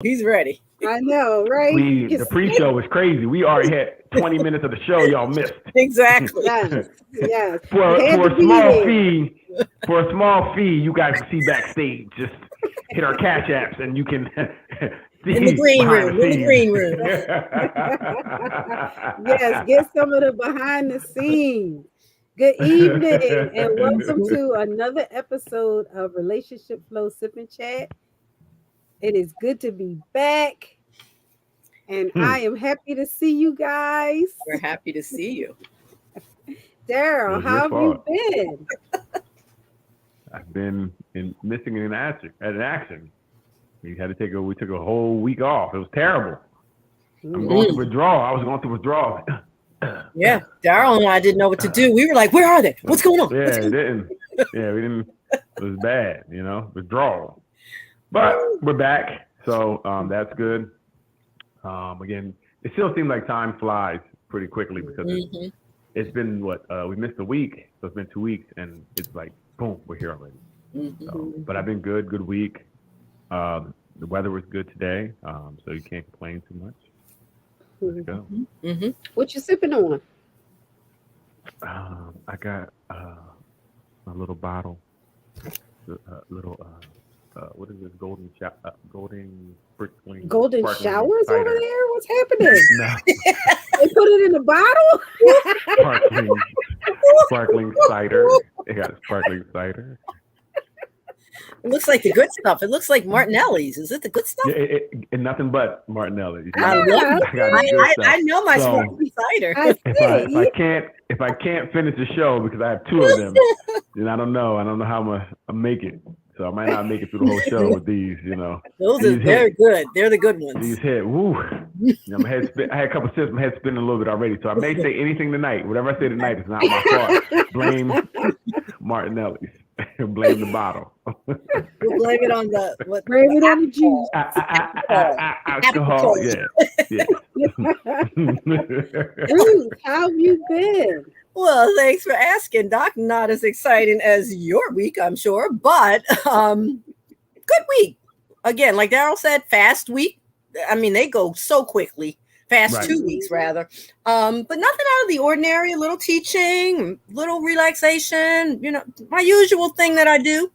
He's ready. I know, right? The pre-show was crazy. We already had 20 minutes of the show y'all missed. Exactly. Yes. For a small fee, you guys can see backstage. Just hit our cash apps and you can see in the green room. Yes, get some of the behind the scenes. Good evening and welcome to another episode of Relationship Flow Sip and Chat. It is good to be back. And I am happy to see you guys. We're happy to see you. Darrell, how have you been? I've been missing in action. We took a whole week off. It was terrible. I'm going to withdraw. I was going to withdraw. Yeah, Darrell and I didn't know what to do. We were like, "Where are they? What's going on?" Yeah, we didn't. It was bad, withdrawal. But we're back, so that's good. Again, it still seems like time flies pretty quickly because it's been we missed a week, so it's been 2 weeks, and it's like boom, we're here already. So, but I've been good week. The weather was good today, so you can't complain too much. Let's go. What you sipping on? I got a little bottle, what is this? Golden sprinkling. Golden showers cider. over there? What's happening? No. They put it in a bottle? Sparkling cider. They got sparkling cider. It looks like the good stuff. It looks like Martinelli's. Is it the good stuff? Yeah, and nothing but Martinelli's. I know my sparkling cider. If I can't finish the show because I have two of them, then I don't know how I'm gonna make it. So I might not make it through the whole show with these, They're good. They're the good ones. These hit. Woo. My head I had a couple sips. My head spinning a little bit already. So I may say anything tonight. Whatever I say tonight is not my fault. Blame Martinelli's. Blame the bottle. We'll blame it on the blame it on the juice. Alcohol. Yeah. Ruth, how have you been? Well, thanks for asking, Doc. Not as exciting as your week, I'm sure, but good week. Again, like Darrell said, fast week. I mean, they go so quickly. Fast 2 weeks, rather. But nothing out of the ordinary. A little teaching, little relaxation. My usual thing that I do.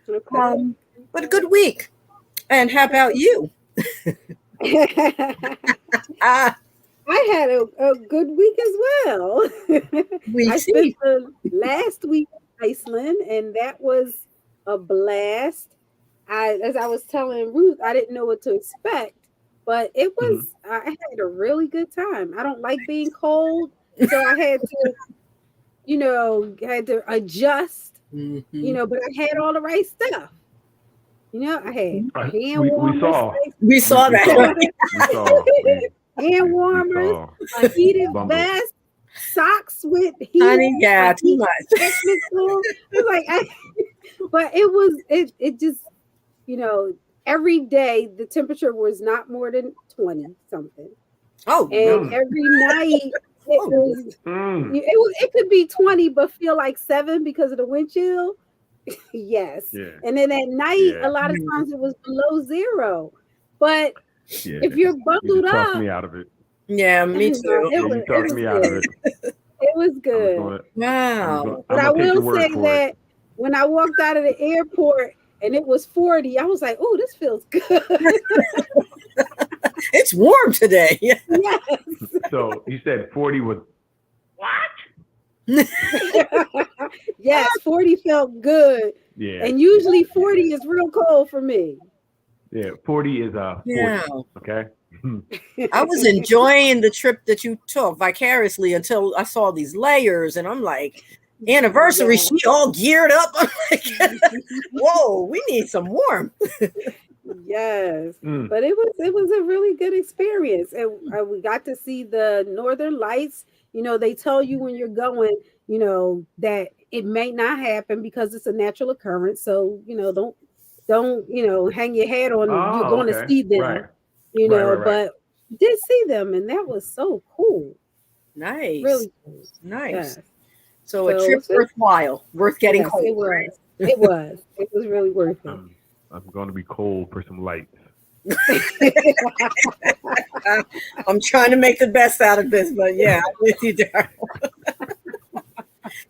Okay. But a good week. And how about you? I had a good week as well. I spent the last week in Iceland, and that was a blast. As I was telling Ruth, I didn't know what to expect, but it was. I had a really good time. I don't like being cold, so I had to, adjust. But I had all the right stuff. I had hand warmers. We saw that. Hand warmers, a heated vest, socks with heat. Honey, yeah, too much. But it just, every day the temperature was not more than 20 something. Oh, and every night it could be 20 but feel like 7 because of the wind chill. Yes. Yeah. And then at night a lot of times it was below 0. But if you're bundled up, talk me out of it. Yeah, me too. You talked me out of it. It was good. Wow. But I will say that when I walked out of the airport and it was 40, I was like, "Oh, this feels good." It's warm today. Yes. So you said 40 was what? Yes, 40 felt good. Yeah. And usually 40 is real cold for me. Yeah, 40 is 40, okay? I was enjoying the trip that you took vicariously until I saw these layers, and I'm like, anniversary, she all geared up. I'm like, whoa, we need some warmth. Yes, but it was a really good experience, and we got to see the Northern Lights. They tell you when you're going, that it may not happen because it's a natural occurrence. So don't hang your head on you're going to see them. Right. But did see them, and that was so cool. Nice, really cool. Nice. Yes. So a trip worthwhile, worth getting cold. It was really worth it. I'm going to be cold for some lights. I'm trying to make the best out of this, but yeah, I'm with you, Darrell.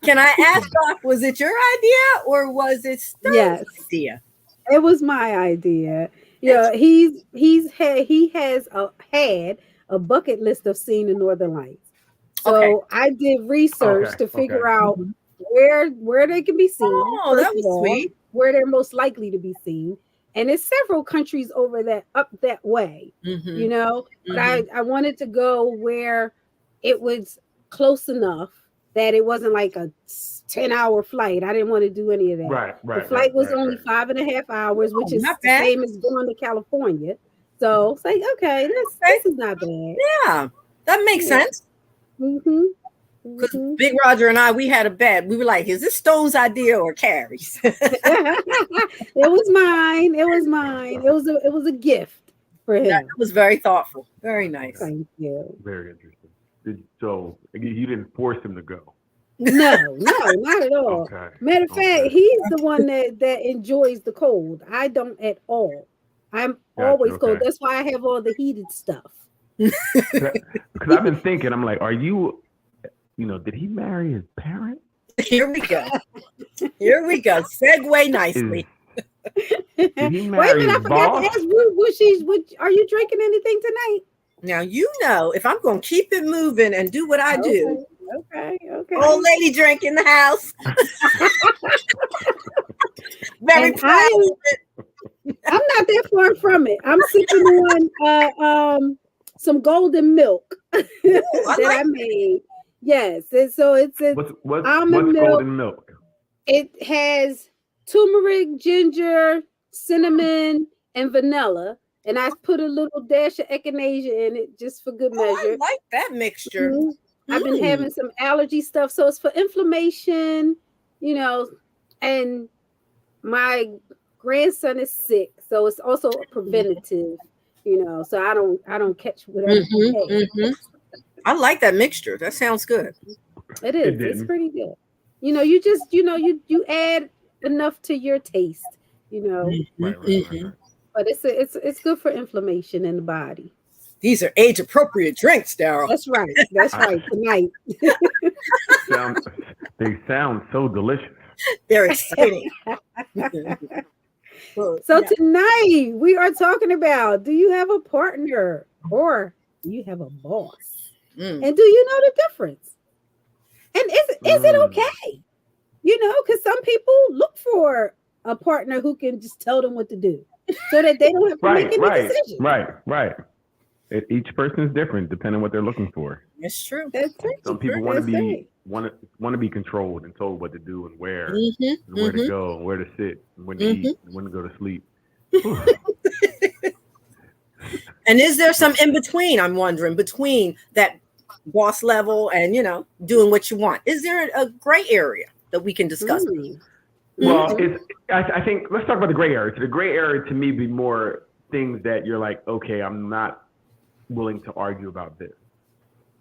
Can I ask, Doc, was it your idea or was it Stone's idea? It was my idea. Yeah, he has had a bucket list of seeing the Northern Lights. So I did research to figure out where they can be seen. Oh, that was sweet. Where they're most likely to be seen. And it's several countries up that way, you know. But I wanted to go where it was close enough that it wasn't like a 10-hour flight. I didn't want to do any of that. Right. The flight was only 5.5 hours, which is the same as going to California. So it's like, okay, this is not bad. Yeah, that makes sense. Because Big Roger and I, we had a bet. We were like, is this Stone's idea or Carrie's? It was mine. It was a gift for him. That was very thoughtful. Very nice. Thank you. Very interesting. So you didn't force him to go? No, not at all. Okay. Matter of fact, he's the one that enjoys the cold. I don't at all. I'm always cold. That's why I have all the heated stuff. Because I've been thinking, I'm like, are you did he marry his parents? Here we go. Segue nicely. Did he marry his boss? I forgot to ask Ruth, are you drinking anything tonight? Now, if I'm going to keep it moving and do what I do. Okay. Old lady drink in the house. Very proud. I'm not that far from it. I'm sipping on some golden milk I made. Yes, and so it's what's almond milk. Golden milk? It has turmeric, ginger, cinnamon, and vanilla. And I put a little dash of echinacea in it just for good measure. I like that mixture. I've been having some allergy stuff, so it's for inflammation, and my grandson is sick, so it's also a preventative, so I don't catch whatever. I like that mixture. That sounds good. It is. It's pretty good. You just you add enough to your taste, Right. But it's good for inflammation in the body. These are age-appropriate drinks, Darrell. That's right. Tonight. They sound so delicious. They're exciting. So tonight we are talking about, do you have a partner or do you have a boss? And do you know the difference? And is it okay? Because some people look for a partner who can just tell them what to do so that they don't have to make any decisions. Right. Each person is different depending on what they're looking for. It's true. Some people want to be controlled and told what to do and where and where to go and where to sit and when to eat and when to go to sleep. And is there some in between? I'm wondering between that boss level and doing what you want. Is there a gray area that we can discuss? Well, I think let's talk about the gray area. So the gray area to me be more things that you're like, okay, I'm not willing to argue about this.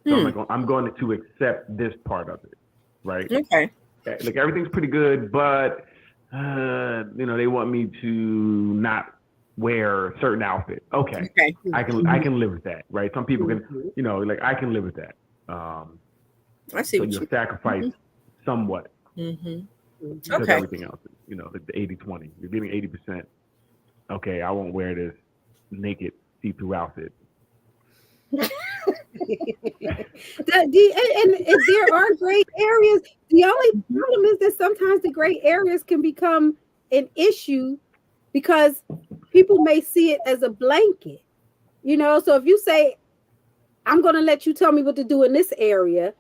So I'm going to accept this part of it, right? Okay. Like everything's pretty good, but they want me to not wear a certain outfit. Okay. I can live with that, right? Some people can, I can live with that. I see. So you'll sacrifice somewhat. Because everything else, like the 80-20. You're giving 80%. Okay, I won't wear this naked see-through outfit. And there are gray areas. The only problem is that sometimes the gray areas can become an issue because people may see it as a blanket. So if you say, I'm going to let you tell me what to do in this area,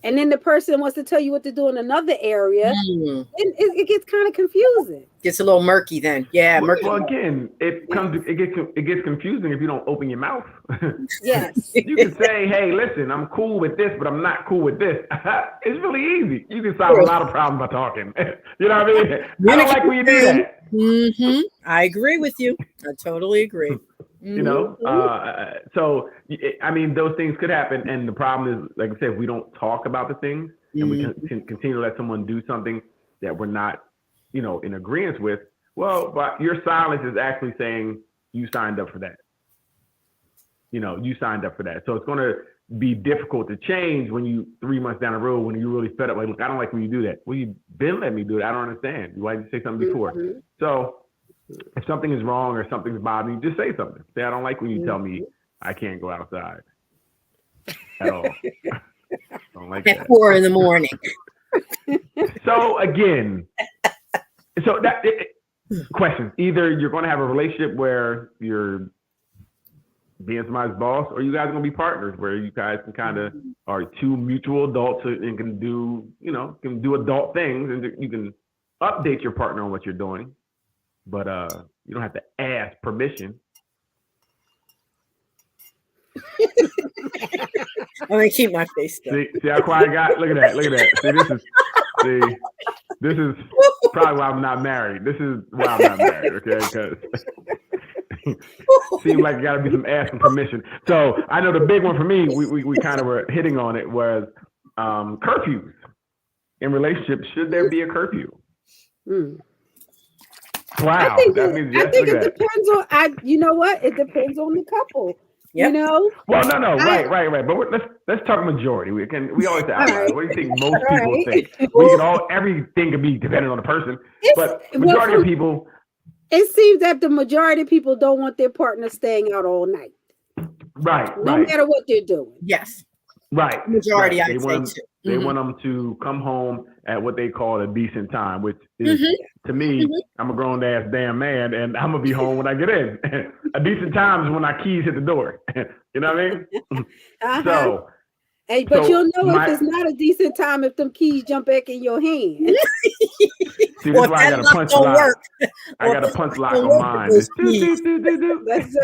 and then the person wants to tell you what to do in another area, it gets kind of confusing. Gets a little murky then. Yeah, murky. Well, again, it gets confusing if you don't open your mouth. Yes. You can say, hey, listen, I'm cool with this, but I'm not cool with this. It's really easy. You can solve a lot of problems by talking. You know what I mean? I don't like when you do that. I agree with you. I totally agree. So I mean, those things could happen, and the problem is, like I said, if we don't talk about the things and we can continue to let someone do something that we're not, in agreement with, well, but your silence is actually saying You signed up for that. You signed up for that. So it's going to be difficult to change when you 3 months down the road, when you're really fed up. Like, look, I don't like when you do that. Well, you've been letting me do it. I don't understand. Why did you say something before? So if something is wrong or something's bothering you, just say something. Say, I don't like when you tell me I can't go outside at all. I don't like at that. 4 a.m. So again, questions. Either you're going to have a relationship where you're being somebody's boss, or you guys are going to be partners where you guys can kind of are two mutual adults and can do adult things, and you can update your partner on what you're doing, but you don't have to ask permission. I'm going to keep my face still. See how quiet I got? Look at that. This is probably why I'm not married. This is why I'm not married, okay? Because seems like it got to be some asking permission. So I know the big one for me, we kind of were hitting on it, was curfews in relationships. Should there be a curfew? Wow. I think it depends on, you know what? It depends on the couple. Yep. You know? Well, no, right. But let's talk majority. We always say, right. What do you think most people think? Everything can be dependent on the person, but majority of people. It seems that the majority of people don't want their partner staying out all night. Right. No matter what they're doing. Yes. Right. Majority, right. I'd say too. They want them to come home at what they call a decent time, which is, to me, I'm a grown ass damn man, and I'm gonna be home when I get in. A decent time is when our keys hit the door. You know what I mean? So, but you'll know if it's not a decent time if them keys jump back in your hand. See, this is why I got a punch lock. I got a punch lock on mine. That's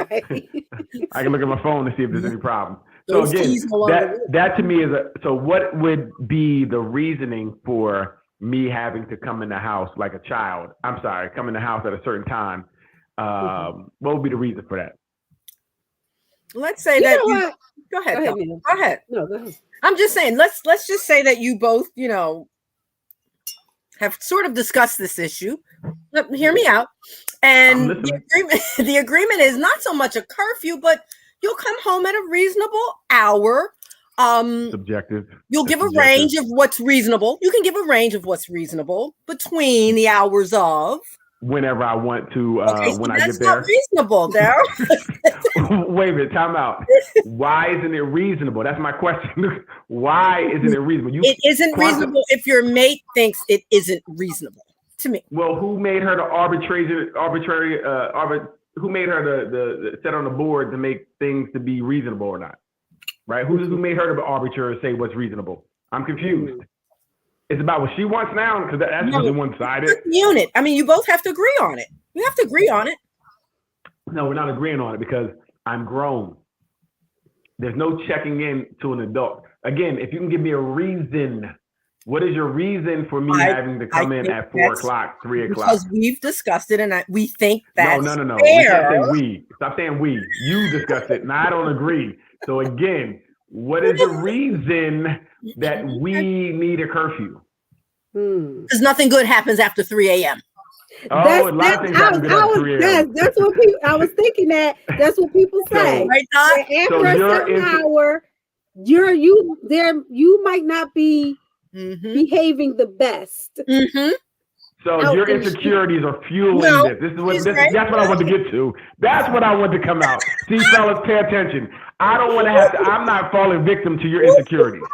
right. I can look at my phone to see if there's any problem. So again, that to me is so what would be the reasoning for me having to come in the house like a child? I'm sorry, come in the house at a certain time. What would be the reason for that? Let's say that you, go ahead. Go ahead. No, go ahead. I'm just saying, let's just say that you both, have sort of discussed this issue. Hear me out. And the agreement is not so much a curfew, but you'll come home at a reasonable hour. Subjective. You'll give a range of what's reasonable. You can give a range of what's reasonable between the hours of. Whenever I want to, when I get there. That's not reasonable, Darrell. Wait a minute, time out. Why isn't it reasonable? That's my question. Why isn't it reasonable? It isn't reasonable if your mate thinks it isn't reasonable to me. Well, who made her the who made her the set on the board to make things to be reasonable or not? Right? Who made her the arbiter to say what's reasonable? I'm confused. It's about what she wants now, because that's really one-sided. Unit. I mean, you both have to agree on it. You have to agree on it. No, we're not agreeing on it because I'm grown. There's no checking in to an adult. Again, if you can give me a reason, what is your reason for me having to come in at 4 o'clock, 3 o'clock? Because we've discussed it, and we think that's No. fair. We can't say we. Stop saying we. You discussed it, and I don't agree. So again, what is the reason that we need a curfew? Because nothing good happens after 3 a.m. Oh, a lot of things happen good after 3 a.m. That's what people. I was thinking that's what people say. Right, Doc? After a certain hour, you might not be behaving the best. So your insecurities are fueling this. That's what I want to get to. That's what I want to come out. See, fellas, pay attention. I don't want to have to. I'm not falling victim to your insecurities.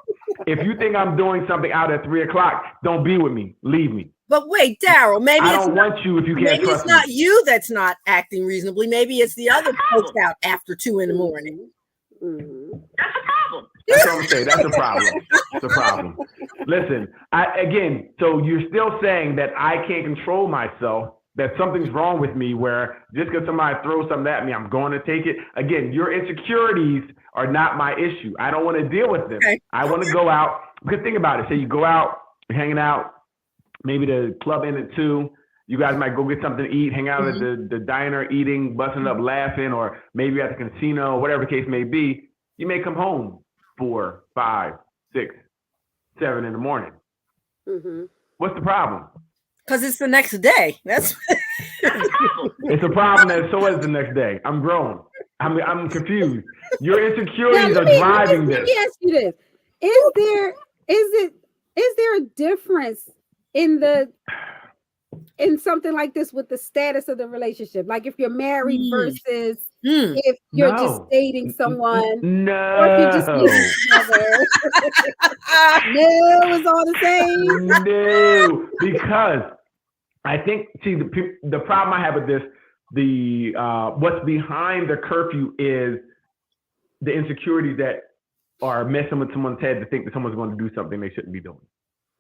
If you think I'm doing something out at 3 o'clock, don't be with me. Leave me. But wait, Darrell, maybe I don't want you if you can't trust me. Maybe it's not you that's not acting reasonably. Maybe it's the other folks out after 2 in the morning. That's a problem. That's what I'm saying. That's a problem. It's a problem. Listen, so you're still saying that I can't control myself, that something's wrong with me where just because somebody throws something at me, I'm going to take it. Again, your insecurities are not my issue. I don't want to deal with them. Okay. I want to go out. Because think about it. Say you go out, you're hanging out, maybe the club in at 2. You guys might go get something to eat, hang out at the diner, eating, busting up, laughing, or maybe at the casino, whatever the case may be. You may come home 4, 5, 6, 7 in the morning. What's the problem? Because it's the next day. That's It's a problem that so is the next day. I'm grown. I'm confused. Your insecurities are driving this. Let me ask you this: is there a difference in something like this with the status of the relationship? Like if you're married versus if you're just dating someone, or if you're just living together. No, it's all the same. No, because I think the problem I have with this, what's behind the curfew is the insecurities that are messing with someone's head to think that someone's going to do something they shouldn't be doing.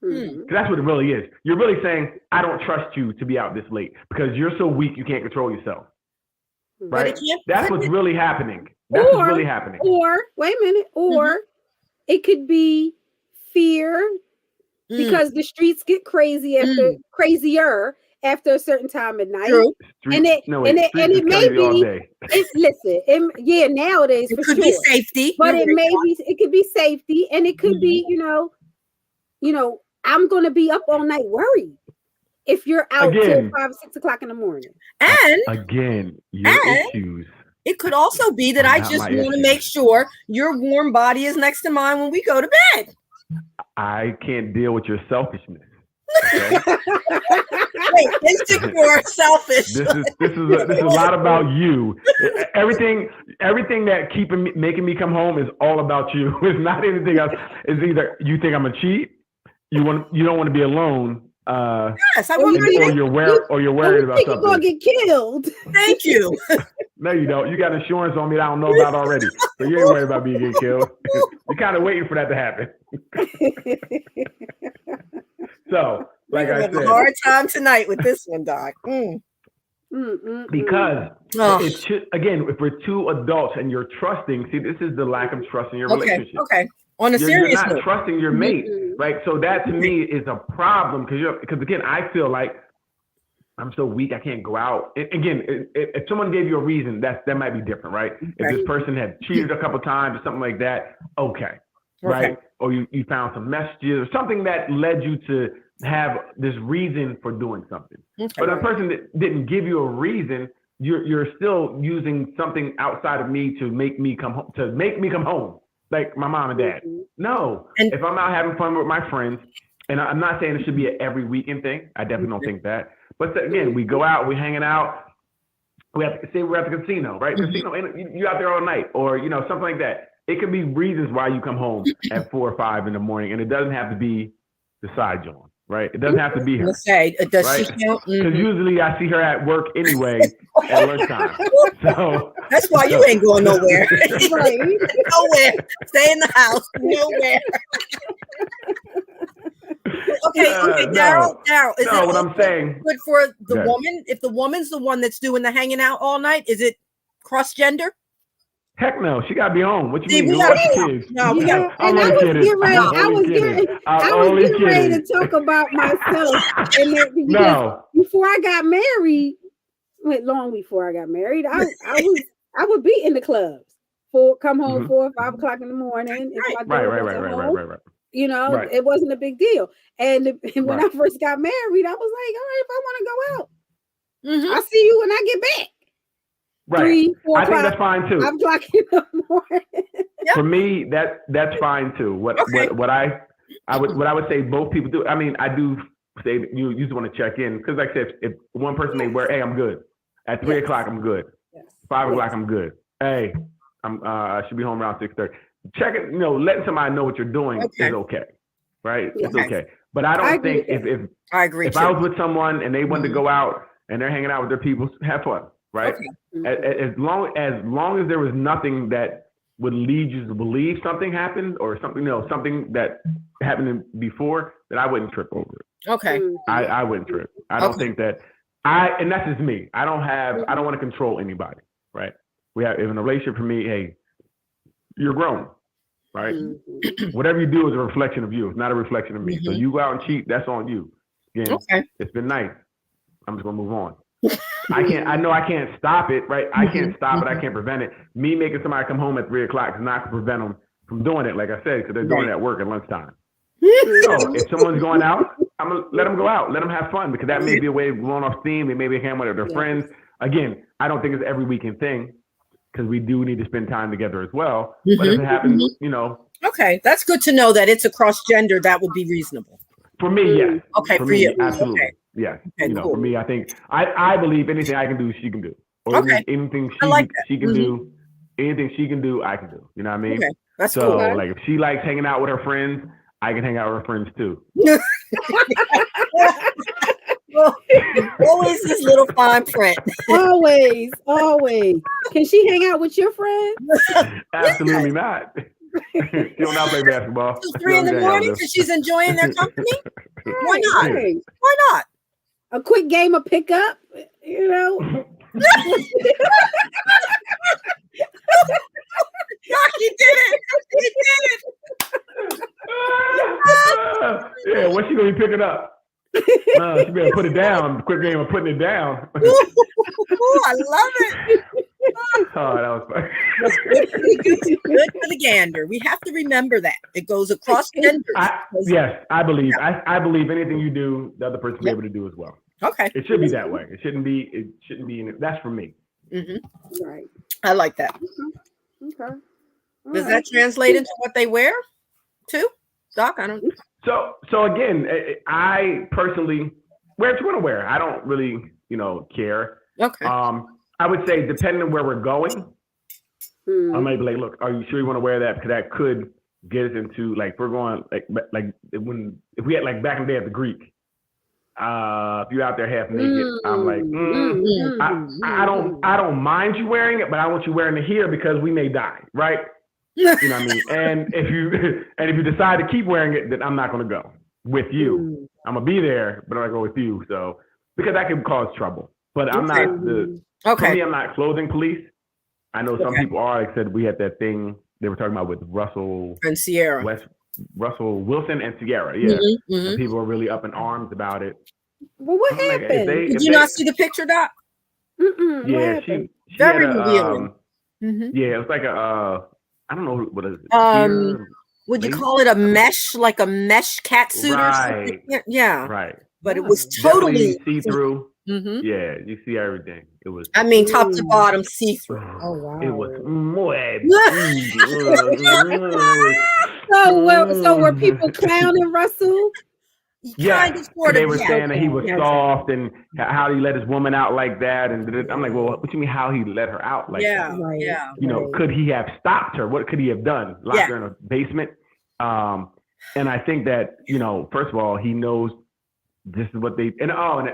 Because that's what it really is. You're really saying, I don't trust you to be out this late because you're so weak you can't control yourself. Right? That's what's really happening. That's what's really happening. Or, wait a minute, or it could be fear because the streets get crazier after a certain time at night. True. And it may be nowadays it for could sure. be safety. But it could be safety, and it could be, I'm gonna be up all night worried if you're out till 5 or 6 o'clock in the morning. And again, your issues. It could also be that I just want to make sure your warm body is next to mine when we go to bed. I can't deal with your selfishness. Okay? Wait, insecure, selfish. This is a lot about you. Everything that making me come home is all about you. It's not anything else. It's either you think I'm a cheat, you don't want to be alone. Yes, I want to. Or you're worried about something. You're gonna get killed. Thank you. No, you don't. You got insurance on me that I don't know about already, so you ain't worried about me getting killed. You're kind of waiting for that to happen. So, like I said, a hard time tonight with this one, Doc. Because it should, again, if we're two adults and you're trusting, see, this is the lack of trust in your relationship. Okay. On a serious note, you're not trusting your mate, Mm-hmm. right? So that to me is a problem because again, I feel like I'm so weak, I can't go out. Again, if someone gave you a reason, that might be different, right? Okay. If this person had cheated a couple times or something like that, okay, right? Or you found some messages or something that led you to have this reason for doing something. Okay. But a person that didn't give you a reason, you're still using something outside of me to make me come home. Like my mom and dad. No. And if I'm out having fun with my friends, and I'm not saying it should be an every weekend thing. I definitely don't think that. But again, we go out, we're hanging out. We're at the casino, right? Casino, you out there all night, or something like that. It could be reasons why you come home at 4 or 5 in the morning, and it doesn't have to be the side joint, right? It doesn't have to be her. Does she count? Because usually I see her at work anyway at lunchtime. So that's why you ain't going nowhere. Nowhere. Stay in the house. Nowhere. Okay, Darrell. Is it what I'm saying good for the woman? If the woman's the one that's doing the hanging out all night, is it cross gender? Heck no, she gotta be home. What you mean? Kids. No, I was getting ready to talk about myself. Before I got married, long before I got married, I would be in the clubs. Come home 4 or 5 o'clock in the morning. Right. It wasn't a big deal. And when I first got married, I was like, all right, if I want to go out, I'll see you when I get back. Right. 3, 4 I think that's fine too. I'm clocking in the morning. For me, that's fine too. What I would say both people do. I mean, I do say that you just want to check in because, like I said, if one person may wear, hey, I'm good. At 3 o'clock, I'm good. 5 o'clock, I'm good. Hey, I should be home around 6:30. Check it. Letting somebody know what you're doing is okay, right? It's okay. But I don't think if I agree. If I was with someone and they wanted to go out and they're hanging out with their people, have fun. Right. Okay. As long as there was nothing that would lead you to believe something happened or something, something that happened before, that I wouldn't trip over it. Okay. I wouldn't trip. I don't think that and that's just me. I don't want to control anybody. Right. In a relationship for me, hey, you're grown. Right. Whatever you do is a reflection of you. It's not a reflection of me. So you go out and cheat, that's on you. Again, it's been nice. I'm just gonna move on. I know I can't stop it, right? I can't stop it. I can't prevent it. Me making somebody come home at 3 o'clock is not to prevent them from doing it, like I said, because they're doing it at work at lunchtime. So if someone's going out, I'm gonna let them go out, let them have fun, because that may be a way of blowing off steam. They may be hanging with their friends, Again, I don't think it's every weekend thing because we do need to spend time together as well. But if it happens, Okay, that's good to know that it's across gender. That would be reasonable. For me, yes. Okay, for me, you, absolutely, okay. yes. Okay, cool. For me, I think I believe anything I can do, she can do. Or anything she can do, anything she can do, I can do. You know what I mean? Okay, that's so, cool. Like, if she likes hanging out with her friends, I can hang out with her friends too. Well, always this little fine print. Always. Can she hang out with your friends? Absolutely not. She don't not play basketball. 2-3 in the morning because she's enjoying their company. Why not? Right. Why not? A quick game of pickup, He did it. Yeah, what's she gonna be picking up? She better put it down. Quick game of putting it down. Ooh, I love it. Oh, that was fun. Good for the gander. We have to remember that it goes across genders. Yes, I believe. I believe anything you do, the other person will be able to do as well. Okay, it should be that way. It shouldn't be. That's for me. Right. I like that. Okay. Does that translate into what they wear too, Doc? I don't. So again, I personally wear what you want to wear. I don't really, care. Okay. I would say depending on where we're going, I might be like, look, are you sure you want to wear that? Because that could get us into like we're going like if we had like back in the day at the Greek. If you're out there half naked, I'm like, I don't mind you wearing it, but I want you wearing it here because we may die, right? You know what I mean? And if you decide to keep wearing it, then I'm not going to go with you. I'm gonna be there, but I'm not going with you. So because that could cause trouble. But I'm not for me, I'm not clothing police. I know some people are. Like I said, we had that thing they were talking about with Russell and Sierra. Russell Wilson and Sierra, yeah. And people are really up in arms about it. Well, what happened? Did you not see the picture, Doc? Yeah, she very had revealing. Yeah, it was like I don't know what is it. Would you call it a mesh, like a mesh catsuit or something? Yeah, right. But it was totally see through. Yeah, you see everything. It was. I mean, top to bottom, see through. Oh wow! It was muy. So were people clowning Russell? Yeah, they were saying that he was soft and how he let his woman out like that. And I'm like, well, what do you mean how he let her out like that? Right, yeah. Could he have stopped her? What could he have done? Locked her in a basement? And I think that, first of all, he knows this is what they, and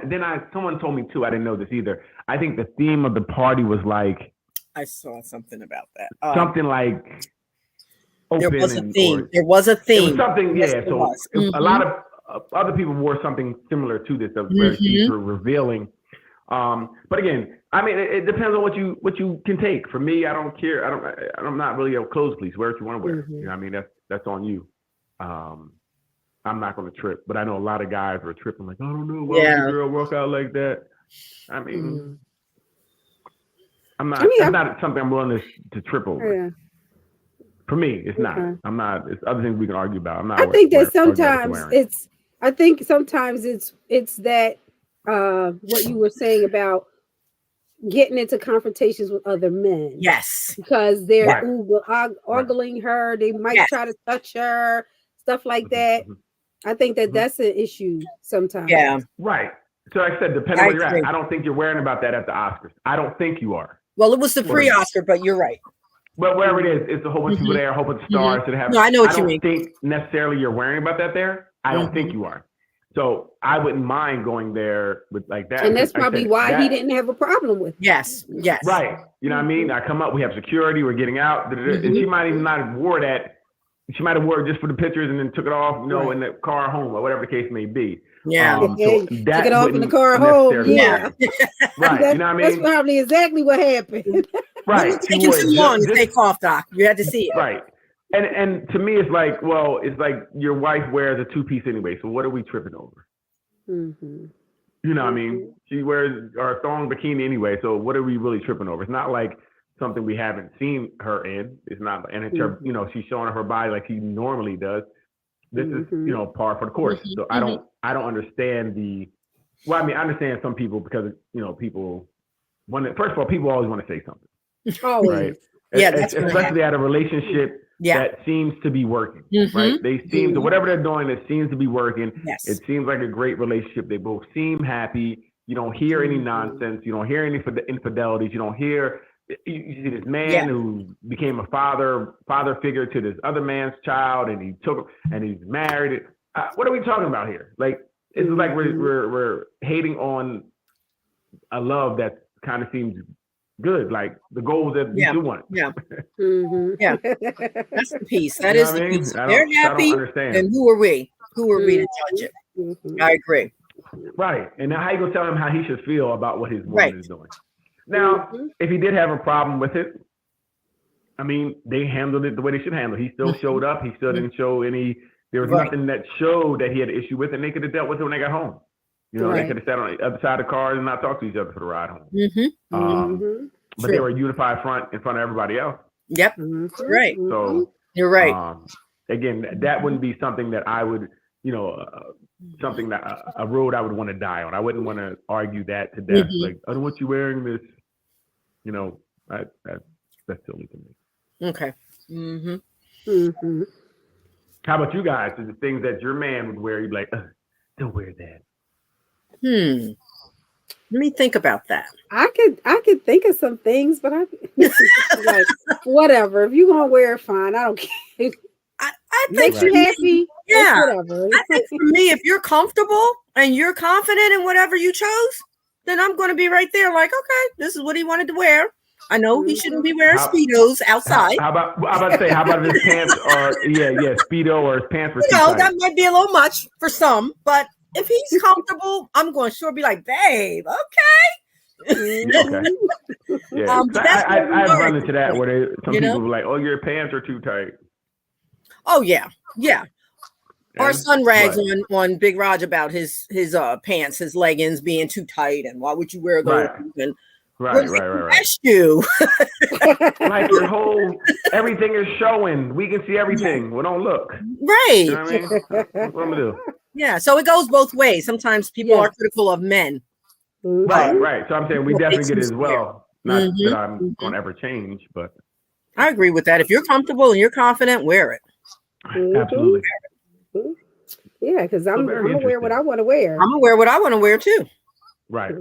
then someone told me too, I didn't know this either. I think the theme of the party was like, I saw something about that. Something like there was a theme. There was a theme. It was something, yeah. So a lot of other people wore something similar to this that was very see-through, revealing. But again, I mean, it depends on what you can take. For me, I don't care. I'm not really a clothes police. Wear what you want to wear. You know what I mean? That's on you. I'm not going to trip, but I know a lot of guys are tripping. Like, I don't know why would a girl walk out like that. I mean, I'm not. It's not something I'm willing to trip over. Yeah. For me, it's not. I'm not. It's other things we can argue about. I'm not. I think that sometimes it's. I think sometimes it's that what you were saying about getting into confrontations with other men. Yes, because they're ogling her. They might try to touch her, stuff like that. I think that that's an issue sometimes. Yeah, right. So like I said, depending on where you're at, I don't think you're worrying about that at the Oscars. I don't think you are. Well, it was the pre-Oscar, but you're right. But wherever it is, it's a whole bunch of people there, a whole bunch of stars that have. No, I know what you mean. I don't think necessarily you're worrying about that there. I don't think you are. So I wouldn't mind going there with like that. And that's probably why he didn't have a problem with it. Yes. Right. You know what I mean? I come up, we have security, we're getting out. And she might even not have wore that. She might have wore it just for the pictures and then took it off, in the car home or whatever the case may be. Yeah. So took it off in the car home. Yeah. Right. You know what I mean? That's probably exactly what happened. Right. It's taking too long to take off, Doc. You had to see it. Right. And to me, it's like your wife wears a two-piece anyway. So what are we tripping over? You know what I mean? She wears our thong bikini anyway. So what are we really tripping over? It's not like something we haven't seen her in. It's not, and it's her, she's showing her body like she normally does. This is, par for the course. So I don't understand I understand some people because, people first of all, people always want to say something. Always. Right? Yeah, that's especially at a relationship that seems to be working. Right? They seem to, whatever they're doing, it seems to be working. Yes. It seems like a great relationship. They both seem happy. You don't hear any nonsense. You don't hear any infidelities. You don't hear. You see this man who became a father figure to this other man's child, and he's married. What are we talking about here? Like, it's like we're hating on a love that kind of seems good, like the goals that we do want. Yeah. Yeah. That's the piece. That is the piece. They're happy, and who are we? Who are we to judge it? I agree. Right. And now how you gonna tell him how he should feel about what his woman is doing? Now, if he did have a problem with it, I mean, they handled it the way they should handle it. He still showed up. He still didn't show any. There was nothing that showed that he had an issue with, and they could have dealt with it when they got home. You know, they could have sat on the other side of the car and not talked to each other for the ride home. But they were a unified front in front of everybody else. Yep. Right. So you're right. Again, that wouldn't be something that I would, something that a road I would want to die on. I wouldn't want to argue that to death. Like, I don't want you wearing this. That's silly to me. Okay. How about you guys? Is the things that your man would wear? You'd be like, don't wear that. Let me think about that. I could think of some things, but I like whatever. If you're gonna wear it, fine. I don't care. I think makes you happy. Yeah. Whatever. I think for me, if you're comfortable and you're confident in whatever you chose, then I'm going to be right there. Like, okay, this is what he wanted to wear. I know he shouldn't be wearing Speedos outside. How about if his pants are Speedo or his pants were that might be a little much for some, but if he's comfortable, I'm going to sure be like, babe, okay. Yeah. I've run into that where some people were like, oh, your pants are too tight. Oh yeah. Our son rags on Big Raj about his pants, his leggings being too tight, and why would you wear those? And right. That's you. Like your whole everything is showing. We can see everything. Well, don't look. Right. You know what I mean? That's what I'm gonna do. Yeah. So it goes both ways. Sometimes people are critical of men. Right. So I'm saying we definitely get it as well. Not that I'm gonna ever change, but I agree with that. If you're comfortable and you're confident, wear it. Absolutely. Yeah, because I'm gonna wear what I want to wear. I'm gonna wear what I want to wear too. Right.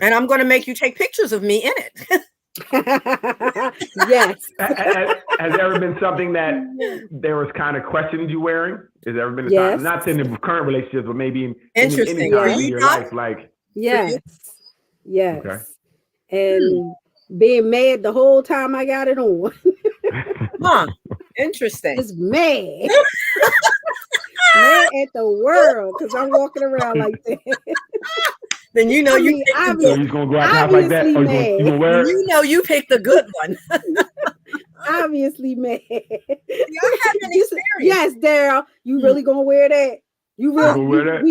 And I'm gonna make you take pictures of me in it. Yes. Has there ever been something that there was kind of questioned you wearing? Has there ever been a time, not in the current relationships, but maybe in any time in your life, like yes. Okay. And being mad the whole time I got it on. Interesting. It's mad. Mad at the world because I'm walking around like that. Then you know so he's gonna go out the house like that. Or you gonna wear it? You know you picked the good one. Obviously mad. I have an experience. Yes, Daryl, you really gonna wear that? You really gonna wear that?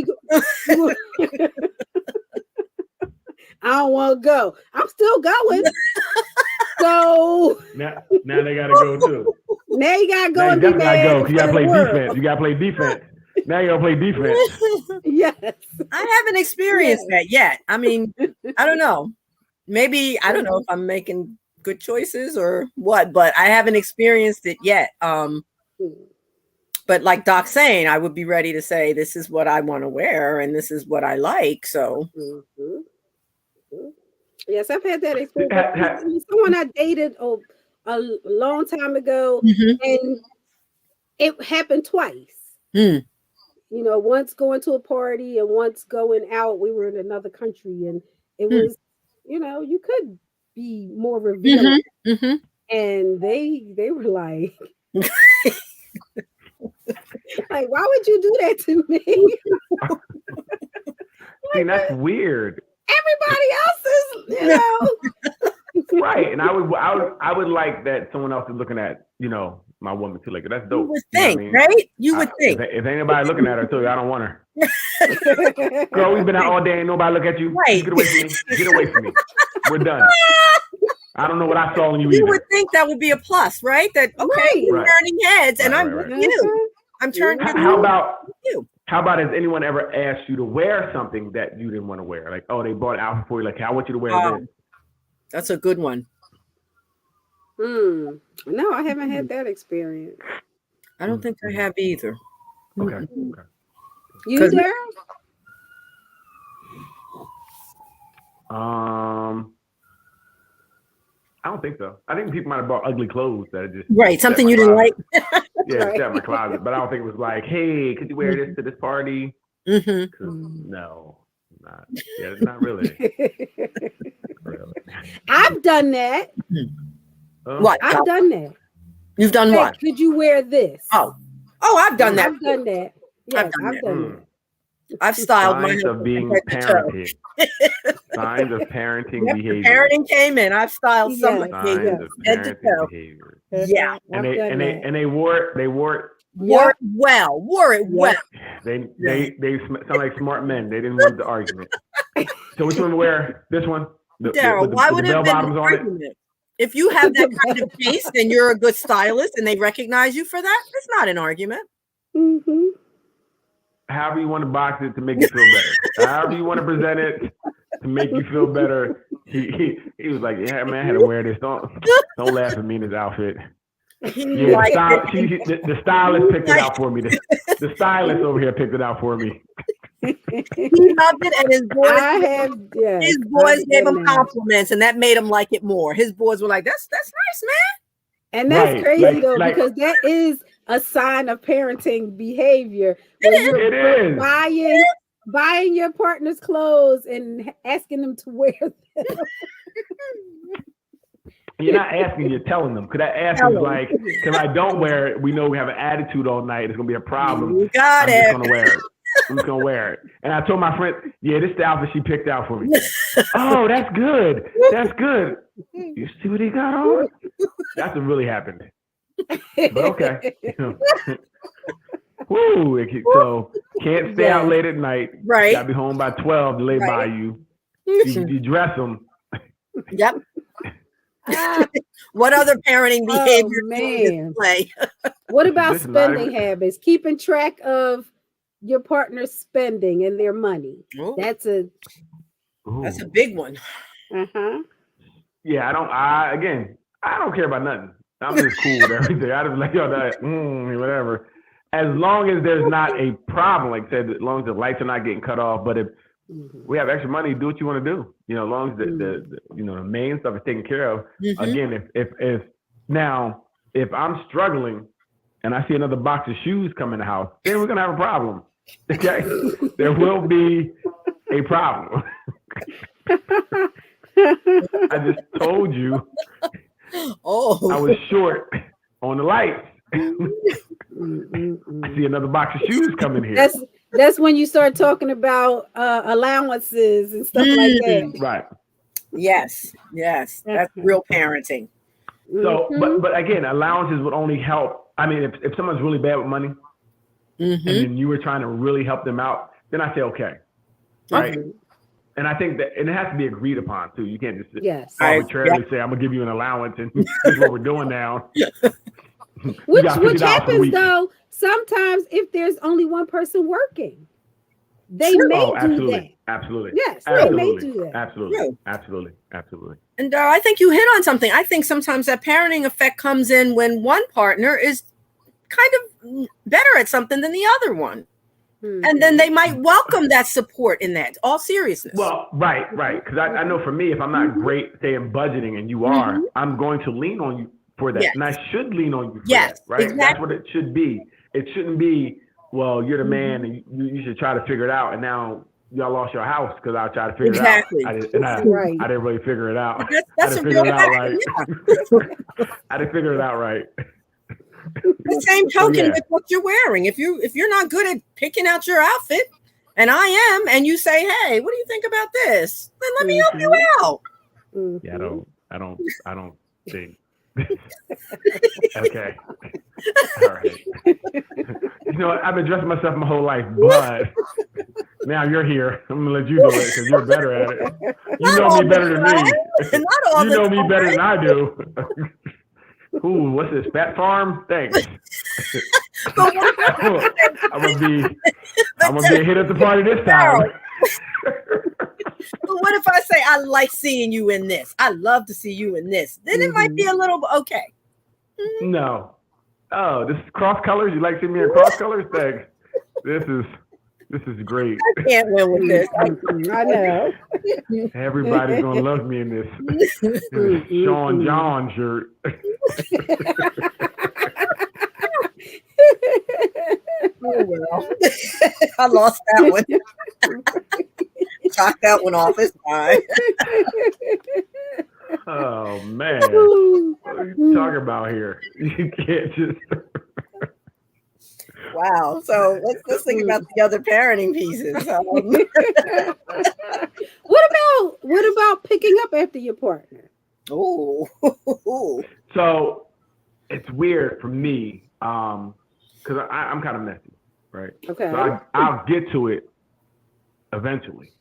I don't want to go. I'm still going. So now they gotta go too. Now you gotta go. Now and you be gotta go. mad You gotta play defense. You gotta play defense. Now you gotta play defense. Yes. I haven't experienced that yet. I mean, I don't know. Maybe I don't know if I'm making good choices or what, but I haven't experienced it yet. But like Doc's saying, I would be ready to say this is what I want to wear and this is what I like. So yes, I've had that experience. Someone I dated a long time ago, and it happened twice. You know, once going to a party and once going out. We were in another country, and it was, you know, you could be more revealing. And they were like, like, why would you do that to me? See, that's weird. Everybody else is, you know. Right. And I would like that someone else is looking at, you know, my woman too. Like, that's dope. You would think, right? You would think. If anybody looking at her too, I don't want her. Girl, we've been out all day and nobody look at you. Right. Get away from me. Get away from me. We're done. I don't know what I saw in you either. You would think that would be a plus, right? That, okay, you're turning heads and I'm with you. I'm turning heads. How about has anyone ever asked you to wear something that you didn't want to wear? Like, oh, they bought it out for you. Like, I want you to wear this. That's a good one. No, I haven't had that experience. I don't think I have either. Okay. You, Daryl? I don't think so. I think people might have bought ugly clothes that are just right. Something you didn't like. Yeah, right. Set in my closet. But I don't think it was like, hey, could you wear this to this party? No, not. Yeah, not really. I've done that. What? I've done that. You've done what? Could you wear this? Oh, I've done that. I've done that. Yes, I've done that. I've styled signs of being parented. Signs of parenting behavior. Parenting came in. I've styled some signs of parenting behavior. Yeah, and they wore it well. They sound like smart men. They didn't want the argument. So which one to wear? This one. Daryl, why would it have been an argument? If you have that kind of taste and you're a good stylist and they recognize you for that, it's not an argument. However you want to box it to make you feel better. However you want to present it to make you feel better. He was like, yeah, man, I had to wear this. Don't laugh at me in this outfit. Yeah, the stylist picked it out for me. The stylist over here picked it out for me. He loved it, and his boys gave him compliments, and that made him like it more. His boys were like, "That's nice, man." And that's crazy though, because that is a sign of parenting behavior. It is buying your partner's clothes and asking them to wear them. You're not asking, you're telling them. Because that asking is like, because I don't wear it, we know we have an attitude all night. It's gonna be a problem. You got I'm just gonna wear it. I'm just gonna wear it. And I told my friend, yeah, this is the outfit she picked out for me. Oh, that's good. That's good. You see what he got on? That's what really happened. But okay. Woo, so can't stay out late at night. Right. Gotta be home by 12 to lay by you. You dress them. Yep. What other parenting behavior do you play? What about spending habits? Keeping track of your partner's spending and their money. Ooh. That's a big one. Yeah, I don't care about nothing. I'm just cool with everything. I just like whatever. As long as there's not a problem, like I said, as long as the lights are not getting cut off. But if we have extra money, do what you want to do. You know, as long as the main stuff is taken care of. Again, if I'm struggling and I see another box of shoes come in the house, then we're gonna have a problem. Okay, there will be a problem. I just told you. I was short on the lights. I see another box of shoes coming here. That's when you start talking about allowances and stuff like that. Right. Yes. That's real parenting. So, but again, allowances would only help. I mean, if someone's really bad with money, and then you were trying to really help them out, then I say okay, right? And I think that, and it has to be agreed upon too. You can't just arbitrarily say, "I'm gonna give you an allowance," and this is what we're doing now. Which happens though sometimes if there's only one person working. They may do that. Absolutely. Yes, they may do that. Absolutely. And I think you hit on something. I think sometimes that parenting effect comes in when one partner is kind of better at something than the other one. And then they might welcome that support in that, all seriousness. Well, right. Because I know for me, if I'm not great, say in budgeting, and you are, I'm going to lean on you for that. Yes. And I should lean on you for that, right? Exactly. That's what it should be. It shouldn't be, well, you're the man and you should try to figure it out. And now y'all lost your house because I tried to figure it out. I didn't really figure it out. That's I didn't figure it out right. Yeah. I didn't figure it out right. The same token with what you're wearing. If you're not good at picking out your outfit, and I am, and you say, "Hey, what do you think about this?" Then let me help you out. Yeah, I don't think. Okay. All right. You know what? I've been dressing myself my whole life, but now you're here. I'm gonna let you do it because you're better at it. You know me better than me. You know me better than I do. Ooh, what's this? Fat Farm? Thanks. I'm gonna be a hit at the party this time. But what if I say I like seeing you in this? I love to see you in this. Then it might be a little okay. No. Oh, this is cross colors. You like seeing me in cross colors? Thanks. This is great. I can't win with this. I know. Everybody's gonna love me in this Sean John shirt. Oh, well. I lost that one. Chalk that one off. It's fine. Oh man, what are you talking about here? You can't just. Wow. So let's think about the other parenting pieces. What about picking up after your partner? Oh. So it's weird for me because I'm kind of messy, right? Okay. So I'll get to it eventually.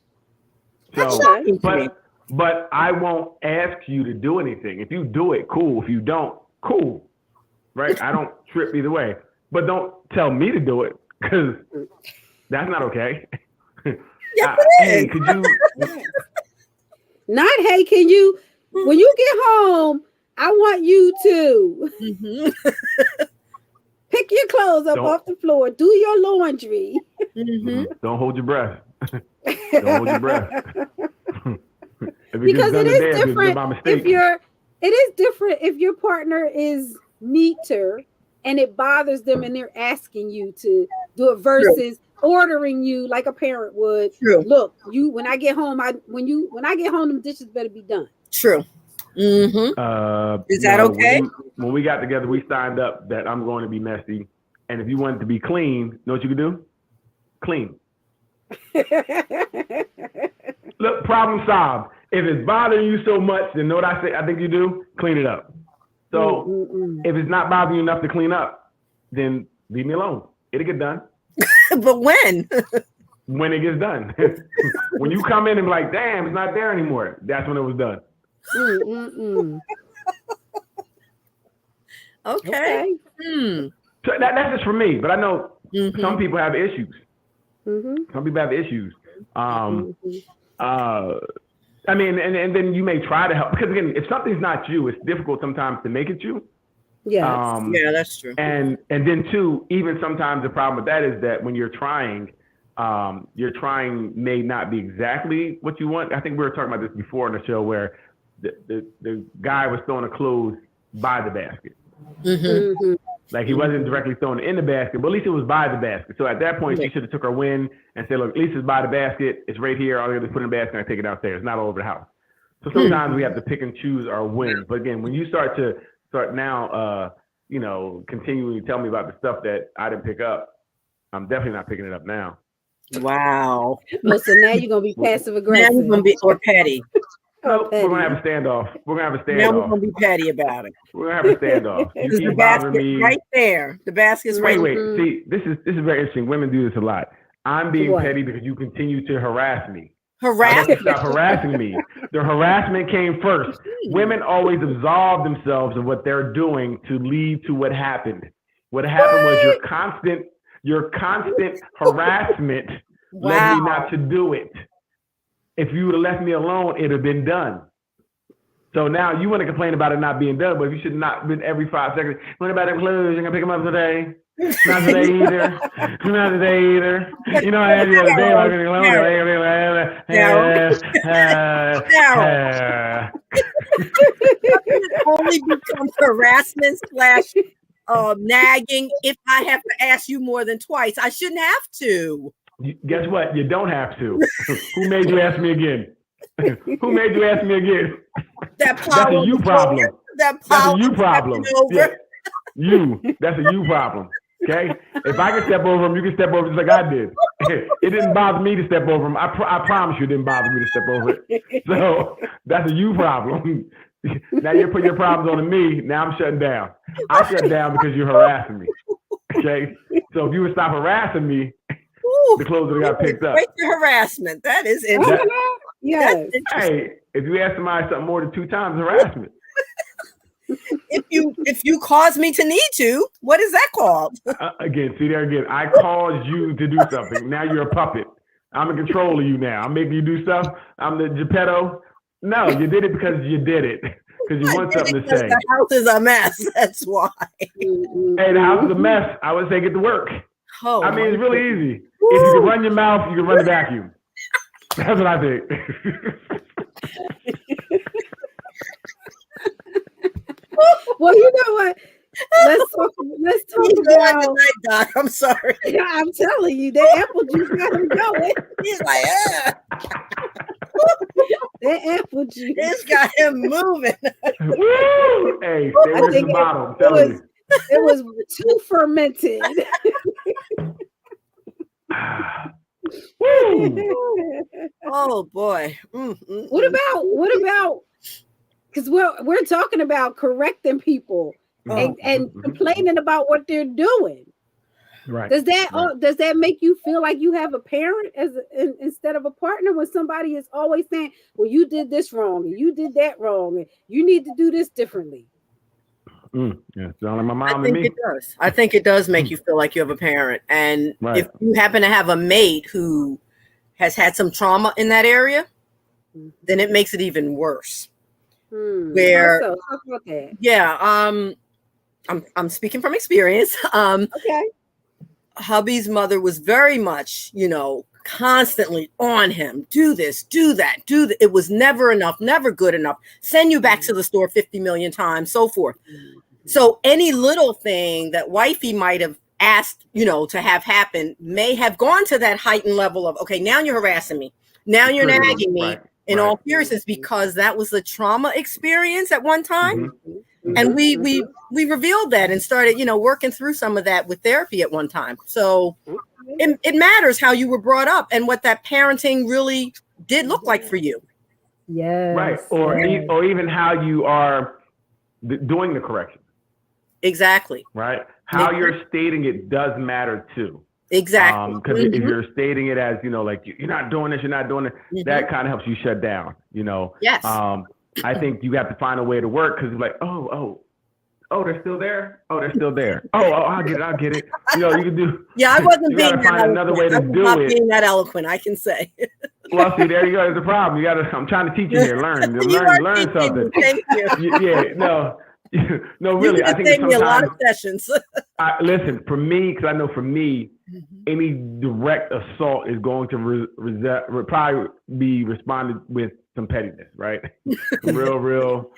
That's So, shocking to me. but I won't ask you to do anything. If you do it, cool. If you don't, cool. Right? I don't trip either way. But don't tell me to do it because that's not okay. Yes, it is. Hey, could you? Not, hey, can you, when you get home, I want you to pick your clothes up off the floor, do your laundry. Don't hold your breath. Don't hold your breath. Because it is different if your partner is neater and it bothers them and they're asking you to do it versus ordering you like a parent would. True. Look, when I get home, when I get home, them dishes better be done. True. Is that okay? When we got together, we signed up that I'm going to be messy, and if you wanted to be clean, know what you could do? Clean. Look, problem solved. If it's bothering you so much, then know what I think you do? Clean it up. So if it's not bothering you enough to clean up, then leave me alone. It'll get done. But when? When it gets done. When you come in and be like, damn, it's not there anymore. That's when it was done. Okay. So that's just for me, but I know some people have issues. Some people have issues. I mean, and then you may try to help because again, if something's not you, it's difficult sometimes to make it you. Yeah. Yeah, that's true. And then too, even sometimes the problem with that is that when you're trying may not be exactly what you want. I think we were talking about this before on the show where the guy was throwing the clothes by the basket. Like he wasn't directly throwing it in the basket, but at least it was by the basket. So at that point, she should have took her win and said, look, at least it's by the basket. It's right here. All you have to put in the basket and I take it downstairs. It's not all over the house. So sometimes we have to pick and choose our wins. But again, when you start now, continuing to tell me about the stuff that I didn't pick up, I'm definitely not picking it up now. Wow. Well, so now you're going to be passive aggressive. Now we're going to be or petty. No, we're gonna have a standoff. Now we're gonna be petty about it. We're gonna have a standoff. You keep the bothering basket me. right there. The basket's right. Wait. See, this is very interesting. Women do this a lot. I'm being petty because you continue to harass me. Stop harassing me. The harassment came first. Women always absolve themselves of what they're doing to lead to what happened. What happened was your constant harassment led me not to do it. If you would have left me alone, it'd have been done. So now you want to complain about it not being done, but you should not been every 5 seconds. What about the clothes? You're gonna pick them up today? Not today either. Not today either. You know, I had the other day. I'm gonna only becomes harassment / nagging if I have to ask you more than twice. I shouldn't have to. Guess what? You don't have to. Who made you ask me again? Who made you ask me again? That's a you problem. That's a you problem. Yeah. You. That's a you problem. Okay? If I can step over him, you can step over just like I did. It didn't bother me to step over him. I promise you it didn't bother me to step over it. So that's a you problem. Now you're putting your problems on me. Now I'm shutting down. I'll shut down because you're harassing me. Okay? So if you would stop harassing me, the clothes that got picked up. Break the harassment. That is interesting. Yes. Hey, if you ask somebody something more than 2 times, harassment. If you cause me to need to, what is that called? Again, see there again. I caused you to do something. Now you're a puppet. I'm in control of you now. I'm making you do stuff. I'm the Geppetto. No, you did it because you did it. Because you want something to say. The house is a mess. That's why. Hey, the house is a mess. I would say get to work. Oh, I mean, it's really easy. Woo. If you can run your mouth, you can run the vacuum. That's what I think. Well, you know what? Let's talk about. Tonight, Doc. I'm sorry. I'm telling you, that apple juice got him going. He's like, that apple juice. It's got him moving. Woo! Hey, stay with the bottle. I'm telling you. It was too fermented. Oh boy. What about? Because we're talking about correcting people and complaining about what they're doing. Right. Does that make you feel like you have a parent instead of a partner when somebody is always saying, "Well, you did this wrong and you did that wrong and you need to do this differently"? Yeah, sound like my mom I and me. It does. I think it does make you feel like you have a parent, and if you happen to have a mate who has had some trauma in that area, then it makes it even worse. Where, talk about that. Yeah, I'm speaking from experience. Okay. Hubby's mother was very much, constantly on him. Do this, do that, do that. It was never enough, never good enough. Send you back to the store 50 million times, so forth. So any little thing that wifey might have asked, to have happen may have gone to that heightened level of, okay, now you're harassing me. Now you're nagging me. In all seriousness, because that was the trauma experience at one time. And we revealed that and started, working through some of that with therapy at one time. So it matters how you were brought up and what that parenting really did look like for you. Yes. Right. Or even how you are doing the correction. Exactly. Right. How you're stating it does matter too. Exactly. Because if you're stating it as, like you're not doing this, you're not doing it, that kind of helps you shut down, Yes. I think you have to find a way to work because you're like, oh, they're still there. Oh, they're still there. Oh, I'll get it. You can do. Yeah, I wasn't you being gotta find another way to do not it. being that eloquent, I can say. Well, see, there you go. There's the problem. I'm trying to teach you here. Learn something. Thank you. Yeah, no, really. I think it's me a lot of sessions. Listen, for me, because I know for me, any direct assault is going to probably be responded with some pettiness, right? real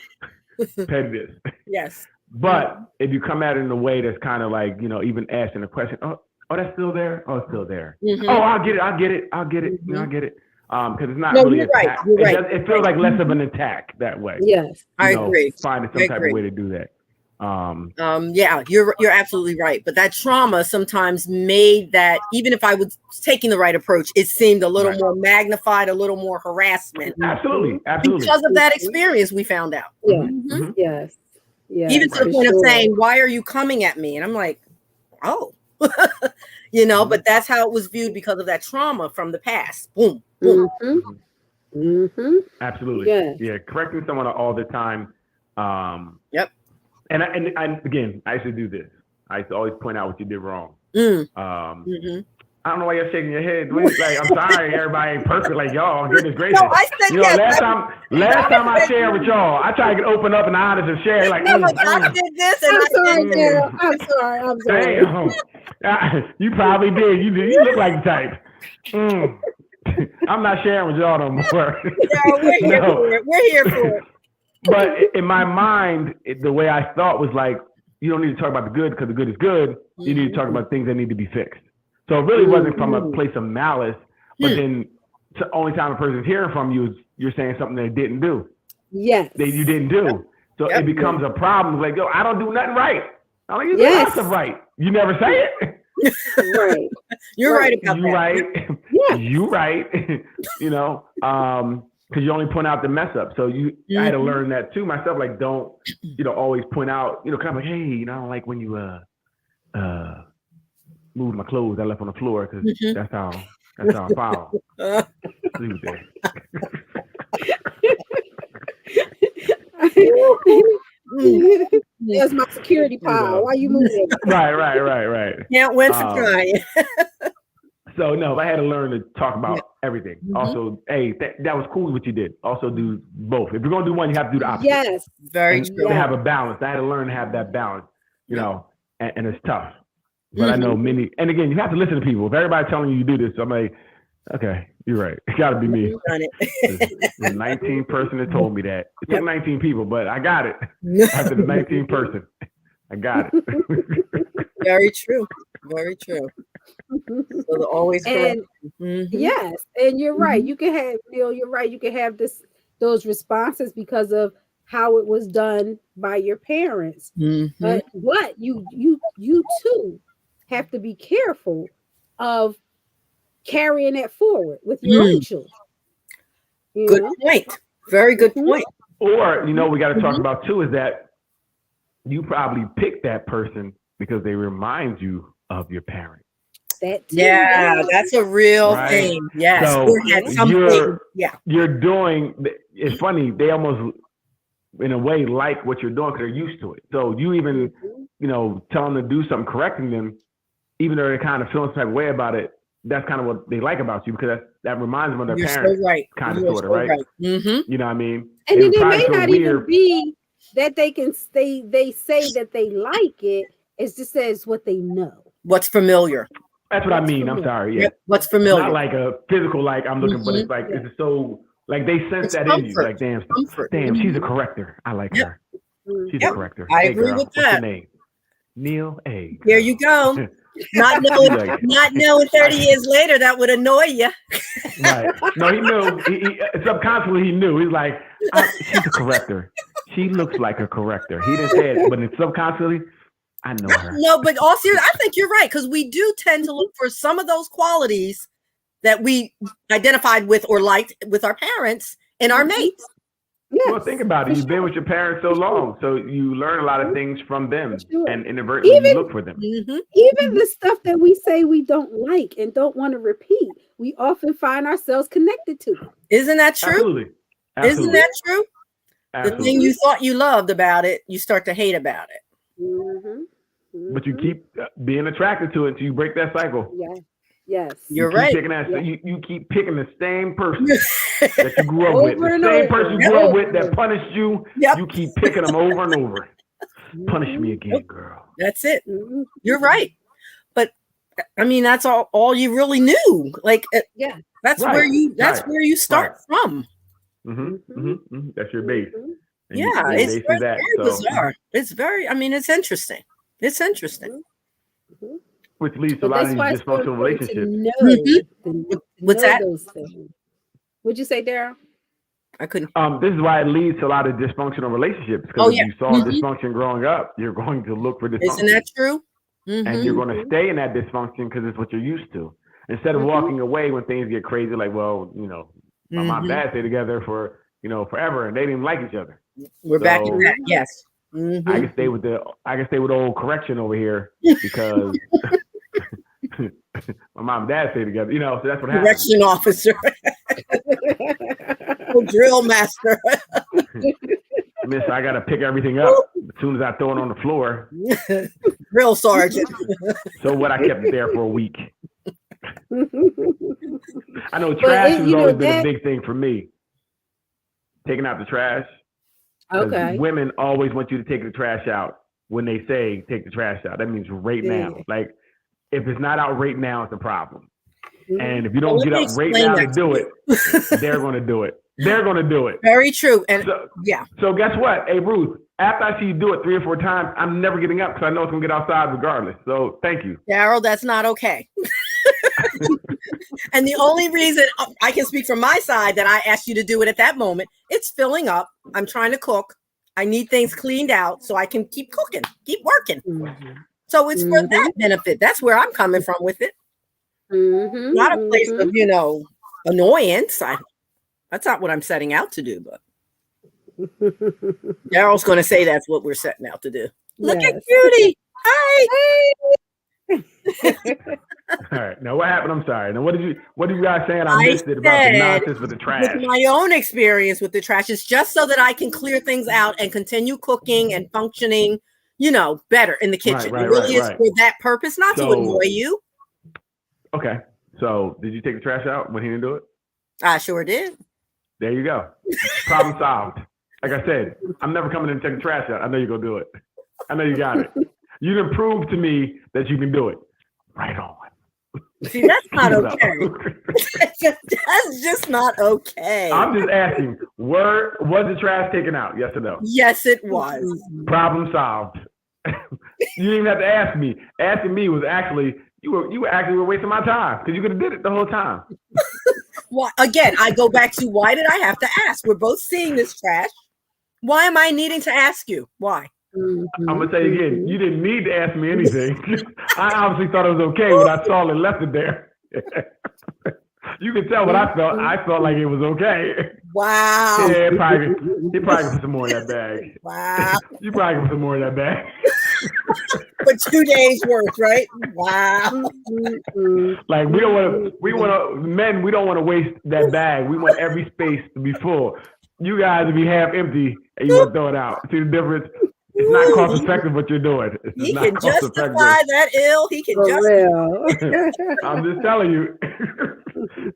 pettiness. Yes. But if you come at it in a way that's kind of like, even asking a question, oh, that's still there? Oh, it's still there. Oh, I'll get it. I'll get it. I'll get it. Because it's not really an attack. You're right. It feels like less of an attack that way. Yes. I agree. Finding some type of way to do that. Yeah, you're absolutely right. But that trauma sometimes made that, even if I was taking the right approach, it seemed a little more magnified, a little more harassment. Absolutely. Because of that experience, we found out. Yes. Yeah. Even to the point of saying, "Why are you coming at me?" And I'm like, "Oh," But that's how it was viewed because of that trauma from the past. Boom. Absolutely. Yeah. Correcting someone all the time. Yep. And again, I used to do this. I used to always point out what you did wrong. I don't know why you're shaking your head. Like, I'm sorry, everybody ain't perfect like y'all. Goodness gracious. No, I said last time I shared with y'all, I tried to open up and honest and share. Like, I did this, and I'm sorry. Damn. You probably did. You look like the type. I'm not sharing with y'all no more. Yeah, we're here for it. But in my mind, the way I thought was like, you don't need to talk about the good because the good is good. You need to talk about things that need to be fixed. So it really wasn't from a place of malice, but then the only time a person's hearing from you is you're saying something they didn't do. Yes. That you didn't do. So it becomes a problem. Like, I don't do nothing right. I'm like, you do nothing right. You never say it. Right. You're right about that. Right. Yes. You right. Because you only point out the mess up. So I had to learn that too myself. Like, don't, always point out, kind of like, hey, I don't like when you moved my clothes I left on the floor because that's how I foul. Leave it there. There's my security pile. Why you moving? Right. Can't win for trying. So no, I had to learn to talk about everything. Mm-hmm. Also, hey, that was cool what you did. Also do both. If you're gonna do one, you have to do the opposite. Yes, very true. To have a balance. I had to learn to have that balance, you know, and it's tough. But I know many, and again, you have to listen to people. If everybody's telling you do this, I'm like, okay, you're right. It got to be me. The 19th person that told me that. It took 19 people, but I got it. After the 19th person, I got it. Very true. Very true. So always correct. Yes, and you're right. You can have, you're right. You can have those responses because of how it was done by your parents. But you too have to be careful of carrying that forward with your own children. Good point. Very good point. Or, we got to talk about too is that you probably picked that person because they remind you of your parent. That too, that's a real thing. Yes. So you're doing, it's funny, they almost in a way like what you're doing because they're used to it. So you even, tell them to do something, correcting them, even though they're kind of feeling some type of way about it. That's kind of what they like about you because that reminds them of their parents. So right. Kind of, sort of, right? Mm-hmm. You know what I mean? And then it may not even be that they say that they like it. It just says what they know. What's familiar. That's what I mean. Familiar. I'm sorry. Yeah. Yep. What's familiar. Not like a physical, like I'm looking, but it's like, it's so, like they sense that comfort. In you. Like, damn, she's a corrector. I like her. She's a corrector. I agree with that. What's your name? Neil A. There you go. Not knowing 30 years later that would annoy you. Right. No, he knew. He subconsciously he knew. He's like, she's a corrector. She looks like a corrector. He didn't say it, but subconsciously, I know her. No, but all serious, I think you're right because we do tend to look for some of those qualities that we identified with or liked with our parents and our mates. Yes, well, think about it. You've been with your parents so long, so you learn a lot of things from them, and inadvertently you look for them. Even the stuff that we say we don't like and don't want to repeat, we often find ourselves connected to them. Isn't that true? Absolutely. Isn't that true? Absolutely. The thing you thought you loved about it, you start to hate about it. But you keep being attracted to it until you break that cycle. Yes, you're right. You keep picking the same person that you grew up with. The same person you grew up with that punished you. You keep picking them over and over. Punish me again, girl. That's it. You're right. But I mean, that's all you really knew. Like, that's where you start from. That's your base. And it's very bizarre. It's it's interesting. It's interesting. Which leads to a lot of these dysfunctional relationships. What's that? What'd you say, Darrell? I couldn't. This is why it leads to a lot of dysfunctional relationships. Because if you saw dysfunction growing up, you're going to look for dysfunction. Isn't that true? And you're going to stay in that dysfunction because it's what you're used to. Instead of walking away when things get crazy, like, well, my mom and dad stay together for, forever and they didn't like each other. We're back in that, yes. I can stay with the old correction over here because my mom and dad stay together, so that's what happens. Correction officer. Drill master. Miss, I got to pick everything up as soon as I throw it on the floor. Drill sergeant. So what, I kept it there for a week. I know trash has always been a big thing for me. Taking out the trash. Okay. Women always want you to take the trash out when they say take the trash out. That means right now. Like, if it's not out right now, it's a problem. And if you don't get up right now to do it, they're going to do it. They're going to do it. Very true. And So guess what? Hey, Ruth, after I see you do it 3 or 4 times, I'm never getting up because I know it's going to get outside regardless. So thank you. Darrell, that's not okay. And the only reason I can speak from my side that I asked you to do it at that moment, it's filling up. I'm trying to cook. I need things cleaned out so I can keep cooking, keep working. So it's for that benefit. That's where I'm coming from with it. Not a place of, annoyance. That's not what I'm setting out to do, but Darrell's going to say that's what we're setting out to do. Look at Judy. Hi. All right. Now what happened? I'm sorry. Now what did you guys saying? I missed it about the nonsense with the trash. With my own experience with the trash, it's just so that I can clear things out and continue cooking and functioning, better in the kitchen. It really is for that purpose, not to annoy you. Okay. So did you take the trash out when he didn't do it? I sure did. There you go. Problem solved. Like I said, I'm never coming in to take the trash out. I know you're going to do it. I know you got it. You didn't prove to me that you can do it. Right on. See, that's not okay. That's just not okay. I'm just asking, was the trash taken out? Yes or no? Yes, it was. Problem solved. You didn't even have to ask me. Asking me was actually, you were wasting my time because you could have did it the whole time. Well, again, I go back to why did I have to ask? We're both seeing this trash. Why am I needing to ask you? Why? I'm gonna say again, you didn't need to ask me anything. I obviously thought it was okay when I saw it and left it there. You can tell what I felt. I felt like it was okay. Wow. Yeah, probably put some more in that bag. Wow. You probably put some more in that bag. For 2 days worth, right? Wow. Like we don't want to waste that bag. We want every space to be full. You guys to be half empty and you want to throw it out. See the difference? It's not cost effective what you're doing. He can justify that ill. He can justify. I'm just telling you.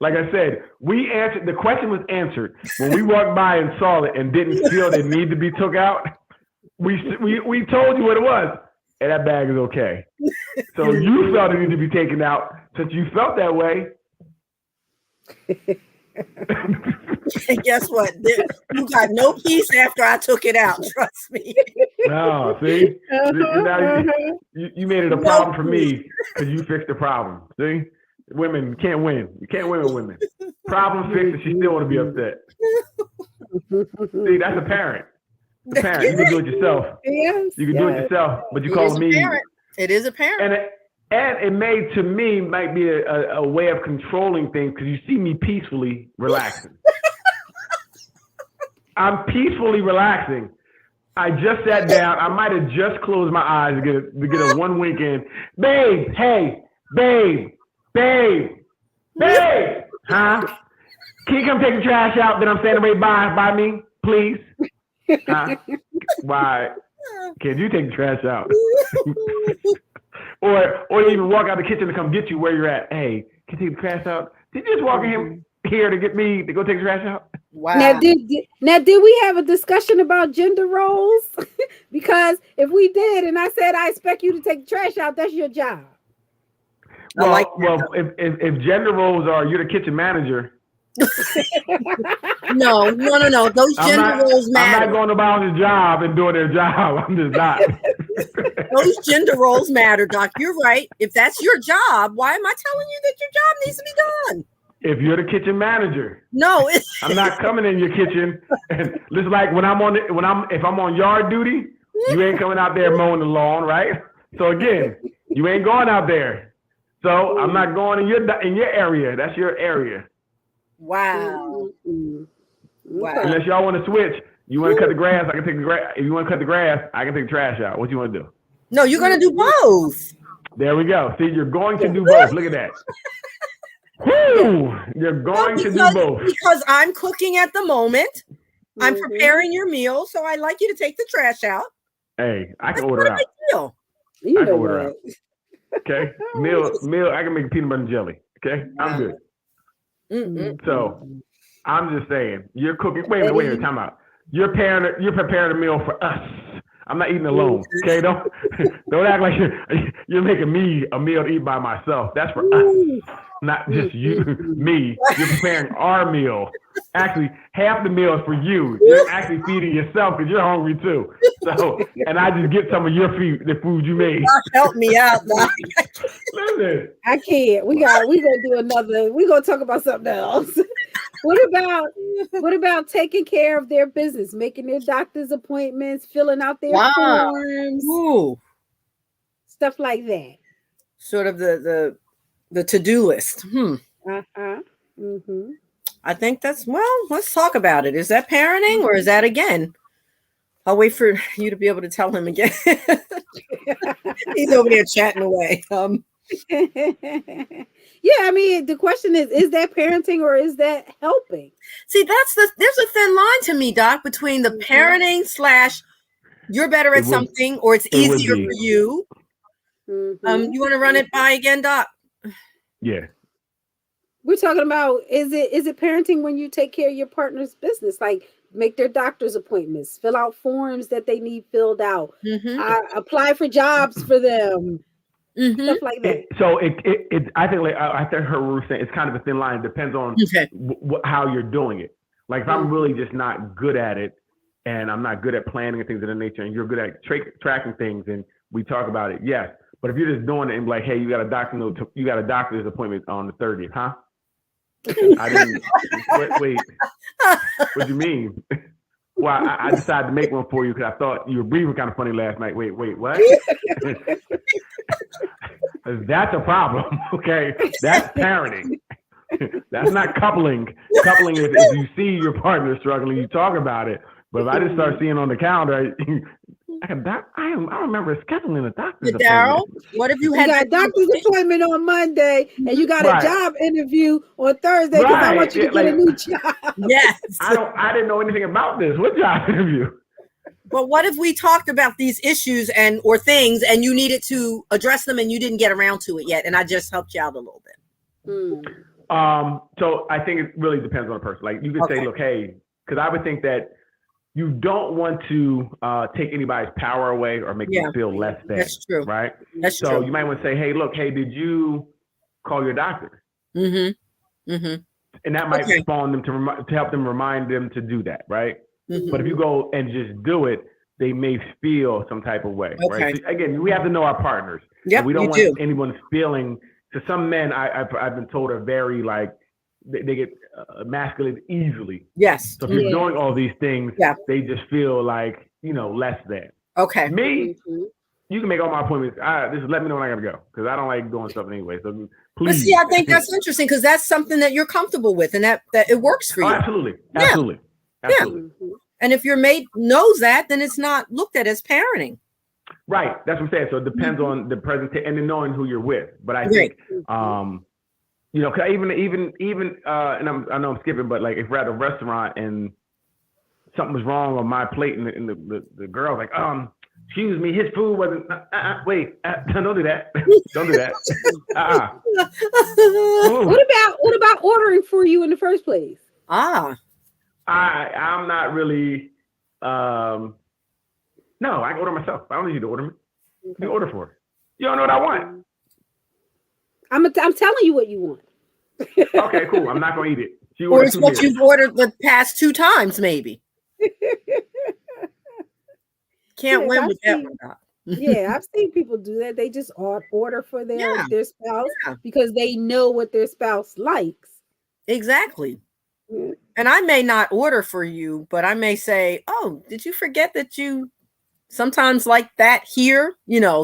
Like I said, the question was answered. When we walked by and saw it and didn't feel they need to be took out, we told you what it was. And that bag is okay. So you felt it needed to be taken out. Since you felt that way. And guess what? You got no peace after I took it out. Trust me. No, see? You made it a problem for me because you fixed the problem. See? Women can't win. You can't win with women. Problem fixed and she still want to be upset. See, that's a parent. The parent. You can do it yourself. Yes, you can do it yourself, but you call me. It is a parent. And it may, to me, might be a way of controlling things because you see me peacefully relaxing. I'm peacefully relaxing. I just sat down. I might have just closed my eyes to get a one wink in. Babe, hey, babe. Huh? Can you come take the trash out that I'm standing right by me, please? Huh? Why? Can you take the trash out? Or even walk out the kitchen to come get you where you're at. Hey, can you take the trash out? Did you just walk in here to get me to go take the trash out? Wow. Now, did we have a discussion about gender roles? Because if we did, and I said I expect you to take the trash out, that's your job. Well, if gender roles are you're the kitchen manager. No. Those gender roles matter. I'm not going about his job and doing their job. I'm just not. Those gender roles matter, Doc. You're right. If that's your job, why am I telling you that your job needs to be done? If you're the kitchen manager, no, I'm not coming in your kitchen. And it's like if I'm on yard duty, you ain't coming out there mowing the lawn, right? So again, you ain't going out there. So I'm not going in your area. That's your area. Wow. Unless y'all want to switch, you want to cut the grass, I can take the grass. If you want to cut the grass, I can take the trash out. What you want to do? No, you're going to do both. There we go. See, you're going to do both. Look at that. Woo! You're going to do both. Because I'm cooking at the moment. I'm preparing your meal, so I'd like you to take the trash out. Hey, I can order out. Deal. I can order out. Okay? Meal, I can make peanut butter and jelly. Okay? I'm good. So I'm just saying, you're cooking. Wait a minute, time out. You're preparing a meal for us. I'm not eating alone. Okay, don't act like you're making me a meal to eat by myself. That's for us, not just me. You're preparing our meal. Actually, half the meal is for you. You're actually feeding yourself because you're hungry too. So, and I just get some of the food you made. Help me out, Doc. Listen, I can't. We gonna do another. We gonna talk about something else. What about taking care of their business, making their doctor's appointments, filling out their forms, stuff like that? Sort of the to-do list. I think let's talk about it. Is that parenting or is that again? I'll wait for you to be able to tell him again. He's over there chatting away. Yeah, I mean, the question is that parenting or is that helping? See, there's a thin line to me, Doc, between the parenting / you're better at something or it's easier for you. You want to run it by again, Doc? Yeah. We're talking about, is it parenting when you take care of your partner's business? Like make their doctor's appointments, fill out forms that they need filled out, apply for jobs for them, stuff like that. I think I think her rule saying it's kind of a thin line. It depends on how you're doing it. Like if I'm really just not good at it, and I'm not good at planning and things of that nature, and you're good at tracking things, and we talk about it, yes. But if you're just doing it and like, hey, you got a doctor's appointment on the 30th, huh? I didn't. Wait. What do you mean? Well, I decided to make one for you because I thought you were breathing kind of funny last night. Wait, what? That's a problem. Okay, that's parenting. That's not coupling. Coupling is if you see your partner struggling, you talk about it. But if I just start seeing on the calendar, I remember scheduling a doctor's appointment. Darrell, what if you had a doctor's appointment on Monday and you got a job interview on Thursday because I want you to get a new job? Yes. I didn't know anything about this. What job interview? But what if we talked about these issues or things and you needed to address them and you didn't get around to it yet, and I just helped you out a little bit? So I think it really depends on the person. Like you could say, look, hey, because I would think that you don't want to take anybody's power away or make them feel less than. That's true. Right? That's true. So you might want to say, hey, look, did you call your doctor? Mm-hmm. Mm-hmm. And that might spawn them to help them remind them to do that, right? Mm-hmm. But if you go and just do it, they may feel some type of way, right? So again, we have to know our partners. Yeah, we don't want anyone's feeling. So some men, I've been told, are very like, they get emasculated easily. Yes. So if you're doing all these things, they just feel like, less than. Okay. Me, you can make all my appointments. Just let me know when I gotta go because I don't like doing stuff anyway. So please. But see, I think that's interesting because that's something that you're comfortable with and that it works for you. Absolutely. Yeah. Absolutely. Yeah. And if your mate knows that, then it's not looked at as parenting. Right. That's what I'm saying. So it depends on the presentation and then knowing who you're with. But I think, cause even, and I know I'm skipping, but like if we're at a restaurant and something was wrong on my plate and the girl's like, excuse me, his food wasn't, don't do that. Don't do that. What about ordering for you in the first place? I'm not really, no, I can order myself. I don't need you to order me. You order for it. You don't know what I want. I'm telling you what you want. Okay, cool. I'm not going to eat it. Or it's what you've ordered the past 2 times, maybe. Can't win with that one. Yeah, I've seen people do that. They just order for their spouse because they know what their spouse likes. Exactly. Yeah. And I may not order for you, but I may say, oh, did you forget that you sometimes like that here?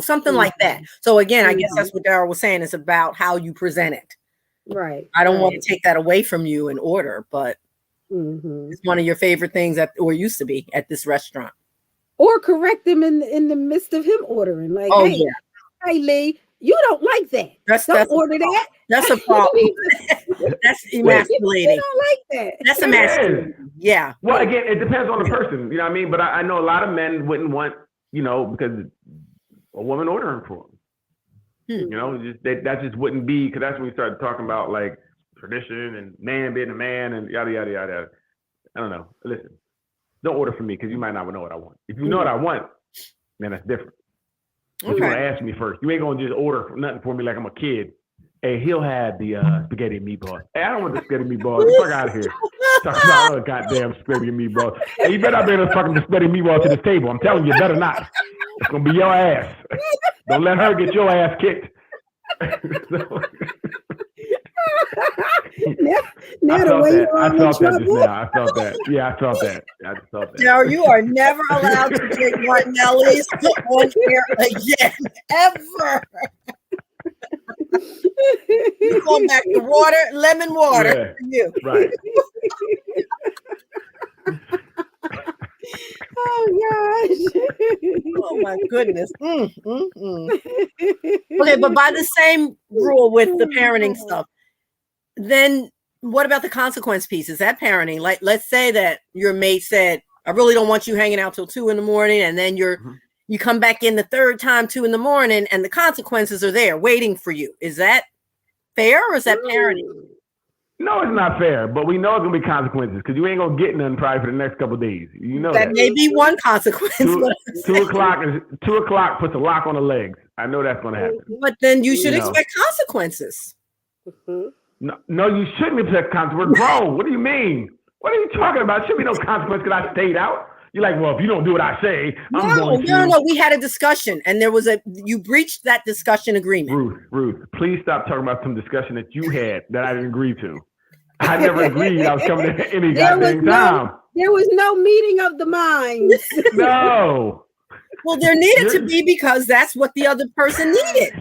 Something like that. So again, I guess that's what Darrell was saying. It's about how you present it. Right. I don't want to take that away from you and order, but it's one of your favorite things or used to be at this restaurant. Or correct them in the midst of him ordering. Like, hey, Lee, you don't like that. Don't order that. That's a problem. That's emasculating. You don't like that. That's emasculating. Yeah. Well, again, it depends on the person. You know what I mean? But I know a lot of men wouldn't want, because a woman ordering for them. That just wouldn't be, because that's when we started talking about like tradition and man being a man and yada, yada, yada. I don't know. Listen, don't order for me because you might not know what I want. If you know what I want, then that's different. But you're going to ask me first. You ain't going to just order nothing for me like I'm a kid. Hey, he'll have the spaghetti and meatballs. Hey, I don't want the spaghetti and meatballs. Get the fuck out of here. Talk about goddamn spaghetti and meatballs. Hey, you better not bring those fucking spaghetti and meatballs to this table. I'm telling you, better not. It's going to be your ass. Don't let her get your ass kicked. Now the way you are in trouble. I felt that. Yeah, I felt that. Now you are never allowed to drink Martinelli's on air again, ever. You go back to water, lemon water for you. Right. Oh gosh. Oh my goodness. Okay, but by the same rule with the parenting stuff, then what about the consequence piece? Is that parenting? Like, let's say that your mate said, I really don't want you hanging out till 2 a.m. and then you come back in the third time, 2 a.m, and the consequences are there waiting for you. Is that fair or is that parenting? No, it's not fair, but we know it's gonna be consequences because you ain't gonna get none probably for the next couple of days. You know that. may be one consequence. 2:00 puts a lock on the legs. I know that's gonna happen. But then you should expect consequences. No, you shouldn't expect consequences. We're grown. What do you mean? What are you talking about? Should be no consequence because I stayed out. You're like, well, if you don't do what I say, I'm going to. No. We had a discussion, and you breached that discussion agreement. Ruth, please stop talking about some discussion that you had that I didn't agree to. I never agreed I was coming to any goddamn time. There was no meeting of the minds. No. Well, there needed to be because that's what the other person needed.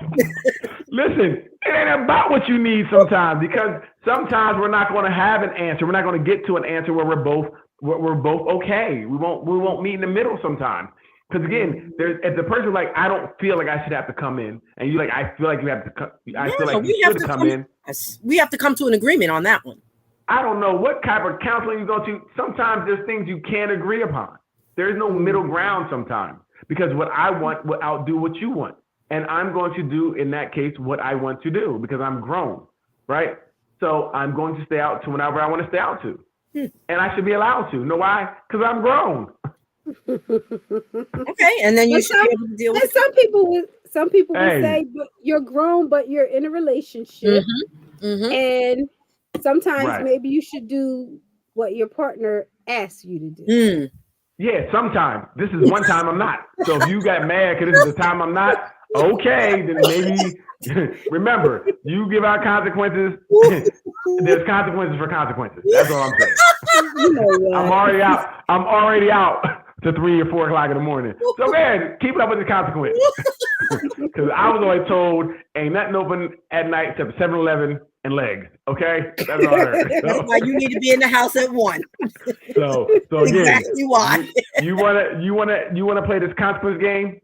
Listen, it ain't about what you need sometimes because sometimes we're not going to have an answer. We're not going to get to an answer where we're both okay. We won't meet in the middle sometimes. Because again, if the person's like, I don't feel like I should have to come in, and you like, I feel like you have to come. I feel like you should come in. We have to come to an agreement on that one. I don't know what type of counseling you go to. Sometimes there's things you can't agree upon. There's no middle ground sometimes because what I want will outdo what you want, and I'm going to do in that case what I want to do because I'm grown, right? So I'm going to stay out to whenever I want to stay out to. And I should be allowed to. Know why? Because I'm grown. Okay, and then you should be able to deal with it. Some people will say, but you're grown, but you're in a relationship. And sometimes maybe you should do what your partner asks you to do. Yeah, sometimes. This is one time I'm not. So if you got mad because this is the time I'm not, okay, then maybe remember, you give out consequences. There's consequences for consequences. That's all I'm saying. I'm already out to 3 or 4 o'clock in the morning. So man, keep up with the consequences. Because I was always told ain't nothing open at night except 7-Eleven and legs. Okay, that's all I heard. That's why you need to be in the house at 1. So again, exactly why. You wanna play this consequence game?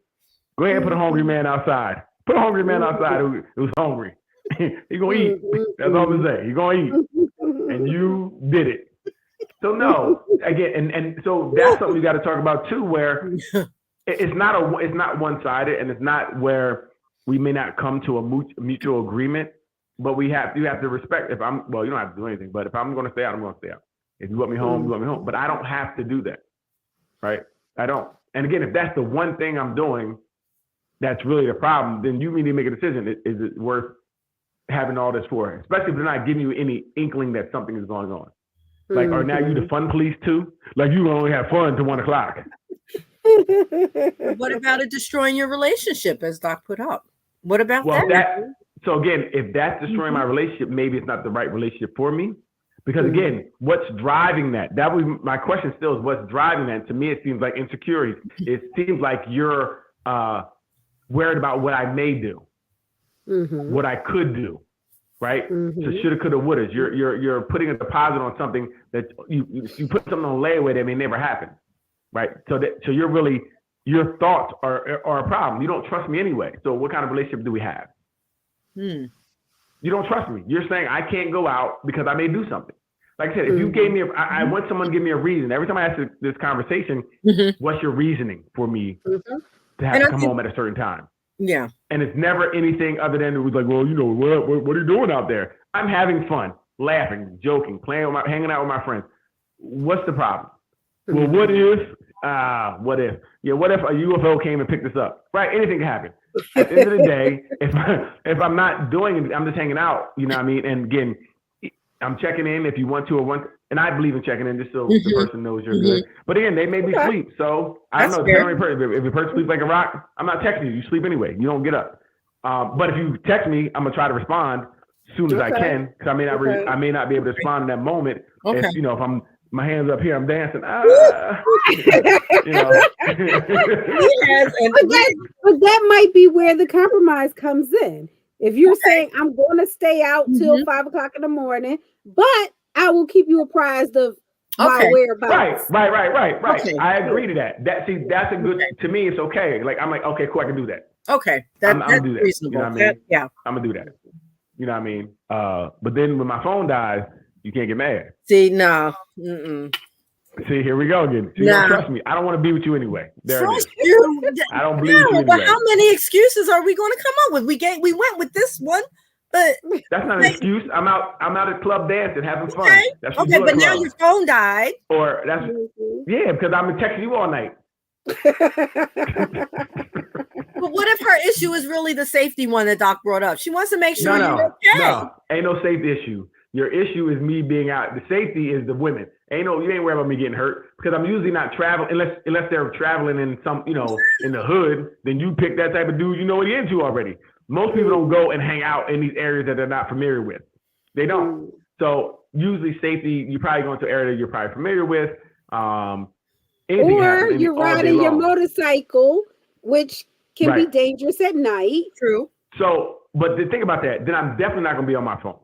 Go ahead and put a hungry man outside. Put a hungry man outside who's hungry. He gonna eat. That's all I'm saying. He gonna eat. And you did it. So no, again, and so that's something you got to talk about too, where it's not one-sided, and it's not where we may not come to a mutual agreement, but you have to respect. You don't have to do anything, but if I'm going to stay out, I'm going to stay out. If you want me home, you want me home. But I don't have to do that, right? I don't. And again, if that's the one thing I'm doing, that's really the problem. Then you need to make a decision. Is it worth having all this for? Especially if they're not giving you any inkling that something is going on. Like, or now you the fun police too? Like you only have fun till 1 o'clock. What about it destroying your relationship, as Doc put up? What about that? So again, if that's destroying my relationship, maybe it's not the right relationship for me. Because again, what's driving that? That was my question still is what's driving that? To me, it seems like insecurity. It seems like you're worried about what I may do, what I could do. Right? So shoulda, coulda, woulda. You're putting a deposit on something that you put something on layaway that may never happen. Right? So you're really, your thoughts are a problem. You don't trust me anyway. So what kind of relationship do we have? You don't trust me. You're saying I can't go out because I may do something. Like I said, if you gave me, I want someone to give me a reason. Every time I ask this conversation, what's your reasoning for me to have to come home at a certain time? Yeah. And it's never anything other than it was like, well, what are you doing out there? I'm having fun, laughing, joking, hanging out with my friends. What's the problem? Well, what if? Yeah, what if a UFO came and picked us up? Right? Anything can happen. At the end of the day, if I'm not doing it, I'm just hanging out. You know what I mean? And again, I'm checking in if you want to or want, and I believe in checking in just so the person knows you're good. But again, they made me sleep, so I don't know. If a person sleeps like a rock, I'm not texting you. You sleep anyway. You don't get up. But if you text me, I'm gonna try to respond as soon as I can because I may not be able to respond in that moment. If if I'm my hands up here, I'm dancing. But that might be where the compromise comes in. If you're saying I'm going to stay out till 5 o'clock in the morning, but I will keep you apprised of my whereabouts. Right. Okay. I agree to that. That's a good. To me, it's okay. Like I'm like, okay, cool, I can do that. Okay, that's do that. reasonable. You know what I mean? Yeah, I'm gonna do that. You know what I mean? But then when my phone dies, you can't get mad. See, no. See, here we go again. You don't trust me. I don't want to be with you anyway. There it is. I don't believe you anyway. But how many excuses are we going to come up with? We went with this one But that's not an excuse. I'm out at club dancing, having fun. Okay, That's okay, but now your phone died. Or that's because I've been texting you all night. But what if her issue is really the safety one that Doc brought up? She wants to make sure you're okay. No, ain't no safety issue. Your issue is me being out. The safety is the women. You ain't worried about me getting hurt because I'm usually not traveling unless they're traveling in some, in the hood. Then you pick that type of dude you know what he into already. Most people don't go and hang out in these areas that they're not familiar with. They don't. So usually safety, you're probably going to an area that you're probably familiar with. Or you're riding your motorcycle, which can be dangerous at night. True. So, but the thing about that, then I'm definitely not going to be on my phone.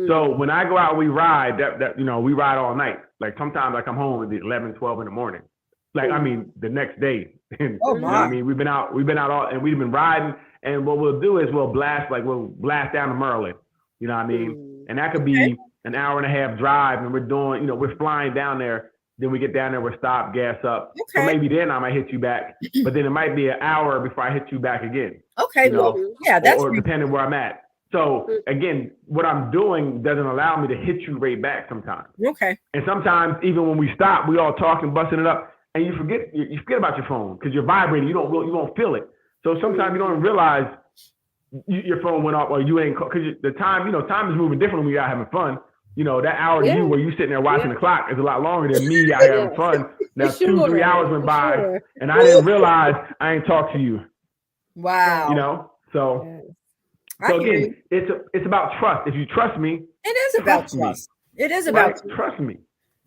So when I go out, we ride we ride all night. Like sometimes I come home at 11, 12 in the morning. Like, I mean, the next day. You know what I mean? We've been out all, and we've been riding. And what we'll do is we'll blast down to Maryland. You know what I mean? And that could be an hour and a half drive, and we're doing, we're flying down there. Then we get down there, we'll stop, gas up. Okay. So maybe then I might hit you back, but then it might be an hour before I hit you back again. Okay, or depending where I'm at. So again, what I'm doing doesn't allow me to hit you right back sometimes. Okay. And sometimes even when we stop, we all talking, busting it up, and you forget about your phone because you're vibrating. You won't feel it. So sometimes you don't even realize your phone went off or you ain't because the time time is moving different when we out having fun. That hour to you where you sitting there watching the clock is a lot longer than me out having fun. Now 2-3 hours went by and I didn't realize I ain't talked to you. Wow. So again, it's about trust. If you trust me, it is about trust. It is about trust me.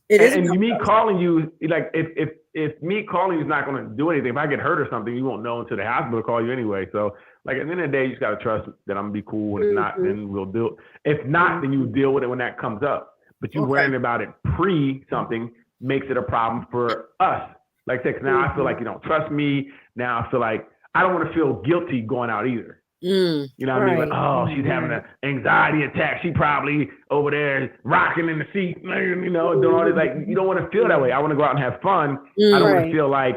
It is. And me calling you, like if me calling you is not going to do anything, if I get hurt or something, you won't know until the hospital call you anyway. So like at the end of the day, you just got to trust that I'm going to be cool. And if not, then we'll deal. If not, then you deal with it when that comes up. But you worrying about it something makes it a problem for us. Like, now I feel like you don't trust me. Now I feel like I don't want to feel guilty going out either. You know what I mean? Like, oh, she's having an anxiety attack. She probably over there rocking in the seat, doing all this. Like, you don't want to feel that way. I want to go out and have fun. I don't want to feel like,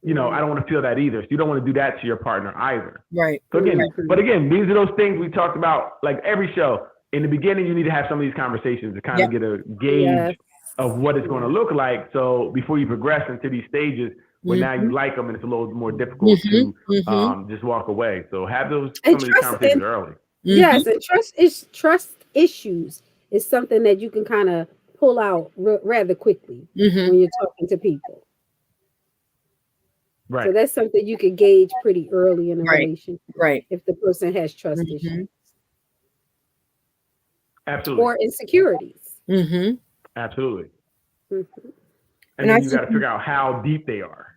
I don't want to feel that either. So you don't want to do that to your partner either. Right. So again, these are those things we talked about, like every show. In the beginning, you need to have some of these conversations to kind of get a gauge of what it's going to look like. So before you progress into these stages, where now you like them and it's a little more difficult to just walk away. So have some of these conversations early. Yes, and trust issues is something that you can kind of pull out rather quickly when you're talking to people. Right. So that's something you can gauge pretty early in a relationship. Right. If the person has trust issues. Absolutely. Or insecurities. Absolutely. And then you got to figure out how deep they are.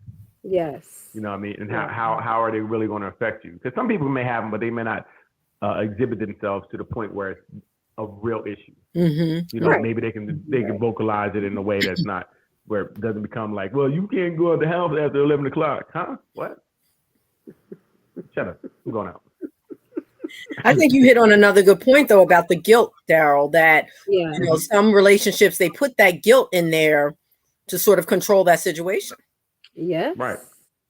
Yes. You know what I mean? And how are they really going to affect you? Because some people may have them, but they may not exhibit themselves to the point where it's a real issue. Maybe they can vocalize it in a way that's not where it doesn't become like, well, you can't go out the house after 11 o'clock. Huh? What? Shut up. I'm going out. I think you hit on another good point, though, about the guilt, Darrell, that some relationships, they put that guilt in there to sort of control that situation. Yes. Right.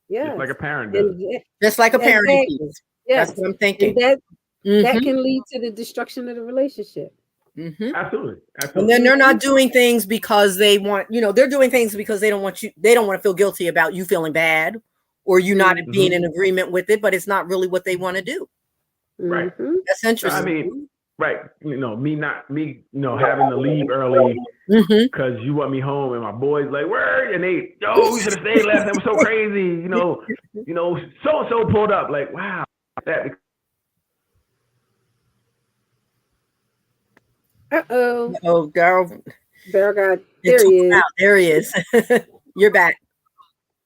Yeah. Just like a parent does. Just like a parent does. Yes. That's what I'm thinking. And that can lead to the destruction of the relationship. Absolutely. And then they're not doing things because they want, they're doing things because they don't want to feel guilty about you feeling bad or you not being in agreement with it, but it's not really what they want to do. Right. That's interesting. I mean, right. Me having to leave early because you want me home and my boys like, where? And we should have stayed last night. It was so crazy. So-and-so pulled up. Like, wow. Oh, Darrell. There he is. There he is. You're back.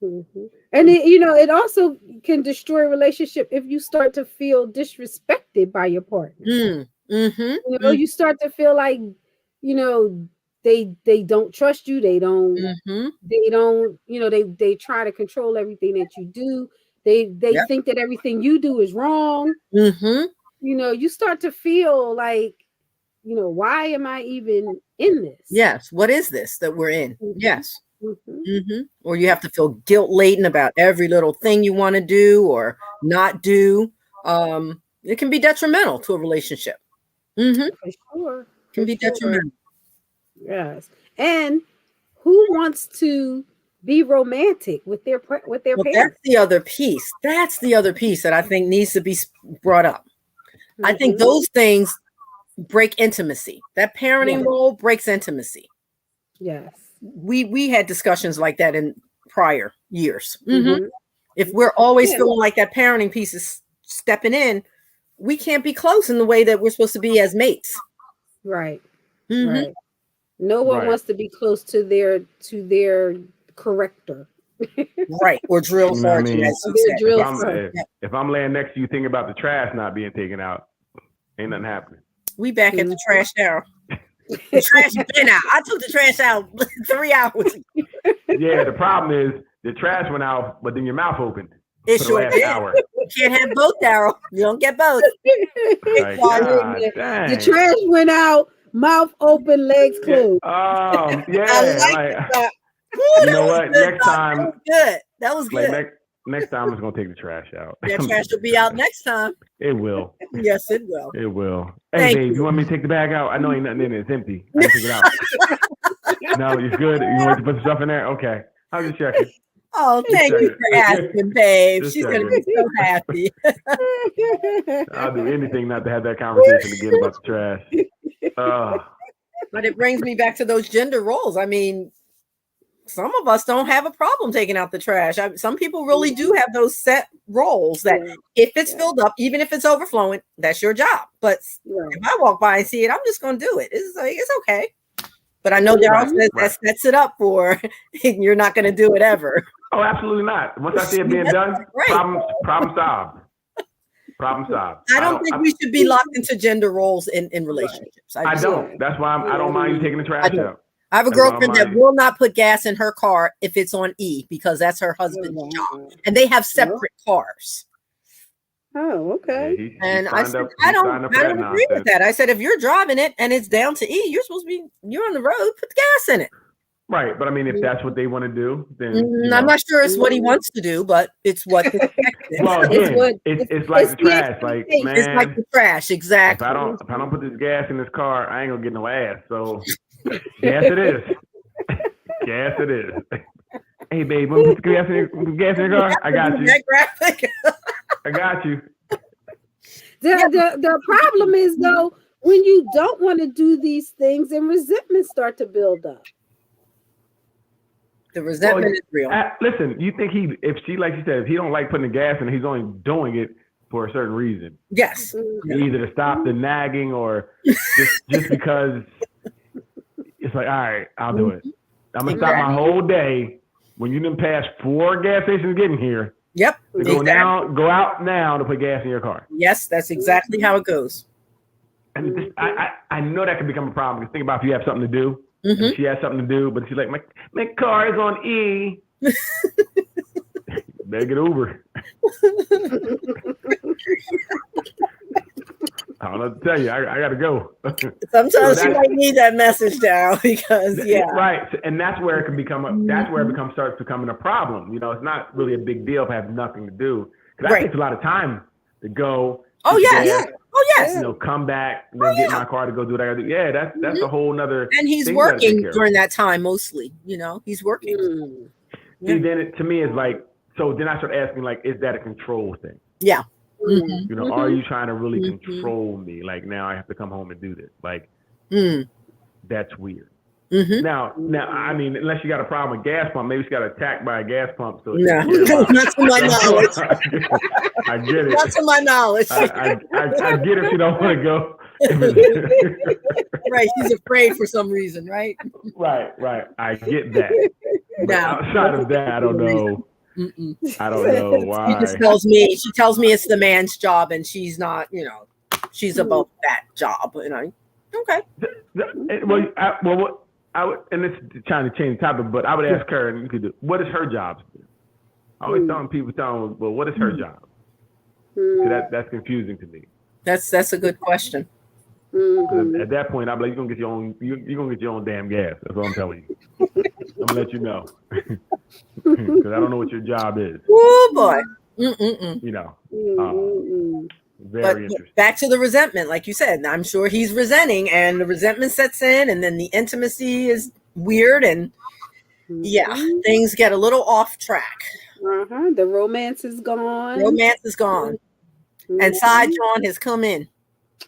And it also can destroy a relationship if you start to feel disrespected by your partner. You start to feel like they don't trust you. They don't. They try to control everything that you do. They think that everything you do is wrong. You start to feel like, why am I even in this? Yes. What is this that we're in? Yes. Or you have to feel guilt laden about every little thing you want to do or not do. It can be detrimental to a relationship. Mm-hmm. For sure. Can be detrimental. Yes. And who wants to be romantic with their Well, parents? that's the other piece. That's the other piece that I think needs to be brought up. Mm-hmm. I think those things break intimacy. That parenting role breaks intimacy. Yes. We had discussions like that in prior years. Mm-hmm. If we're always feeling like that parenting piece is stepping in, we can't be close in the way that we're supposed to be as mates. Right. Mm-hmm. Right. No one wants to be close to their corrector. Right. Or drill sergeant. If I'm laying next to you thinking about the trash not being taken out, ain't nothing happening. We back at the trash now. The trash been out. I took the trash out 3 hours ago. Yeah, the problem is the trash went out, but then your mouth opened. It sure did. Hour. You can't have both, Daryl. You don't get both. Like, the trash went out, mouth open, legs closed. Yeah. I like that. You know what? Next time. That was good. Like next time, I'm just gonna take the trash out. That trash will be out next time. It will. Yes, it will. It will. Hey, babe, you want me to take the bag out? I know ain't nothing in it. It's empty. I can take it out. No, it's good. You want to put the stuff in there? Okay. I'll just check it. Oh, thank you for asking, babe. She's going to be so happy. I'll do anything not to have that conversation again about the trash. But it brings me back to those gender roles. I mean, some of us don't have a problem taking out the trash. Some people really do have those set roles that if it's filled up, even if it's overflowing, that's your job. But if I walk by and see it, I'm just going to do it. It's okay. But I know Daryl says that sets it up for you're not going to do it ever. Oh, absolutely not. Once I see it being done, problem solved. Problem solved. I don't think we should be locked into gender roles in relationships. I don't. That's why I don't mind you taking the trash out. I have a girlfriend that will not put gas in her car if it's on E because that's her husband's job. And they have separate cars. Oh, okay. Yeah, and I said, I don't agree with that. I said, if you're driving it and it's down to E, you're on the road, put the gas in it. Right. But I mean, if that's what they want to do, then I'm not sure it's what he wants to do, but it's what is expected. Well, again, it's like the trash. Like, man, it's like the trash, exactly. If I don't put this gas in this car, I ain't gonna get no ass. So gas it is. Gas it is. Hey, babe, want to put the gas in your car? I got you. That graphic. I got you. The problem is though, when you don't want to do these things, and resentment start to build up. The resentment is real. Listen, you think if he don't like putting the gas in, he's only doing it for a certain reason. Yes. Either to stop the nagging or just because it's like, all right, I'll do it. I'm gonna stop my whole day when you didn't pass 4 gas stations getting here. Yep. Go out now to put gas in your car. Yes, that's exactly how it goes. And I know that can become a problem. Because think about if you have something to do. And she has something to do, but she's like, my car is on E. Better get Uber. I don't know what to tell you. I got to go. Sometimes you might need that message down because right. And that's where it can become starts becoming a problem. You know, it's not really a big deal if I have nothing to do. Because that takes a lot of time to go. Oh yeah. Oh yes. You know, come back and then get my car to go do what I gotta do. Yeah, that's a whole nother. And he's working during that time mostly. You know, he's working. See, then to me it's like, so then I start asking, like, is that a control thing? Yeah. You know, are you trying to really control me? Like, now I have to come home and do this. Like, that's weird. Now, I mean, unless you got a problem with gas pump, maybe she got attacked by a gas pump. So no, not to my knowledge. I get it. Not to my knowledge. I get if you don't want to go. Right, she's afraid for some reason, right? Right. I get that. But outside of that, I don't know. I don't know why. She just tells me it's the man's job, and she's not. You know, she's above that job. And okay. I would, and it's trying to change the topic, but I would ask her, and you could do, what is her job? I always telling people, well, what is her job? That's confusing to me. That's a good question. At that point, I'm like, you're gonna get your own damn gas. That's what I'm telling you. I'm gonna let you know because I don't know what your job is. Oh boy. You know. Very interesting. Back to the resentment, like you said, I'm sure he's resenting, and the resentment sets in, and then the intimacy is weird, and things get a little off track. The romance is gone. And Side John has come in.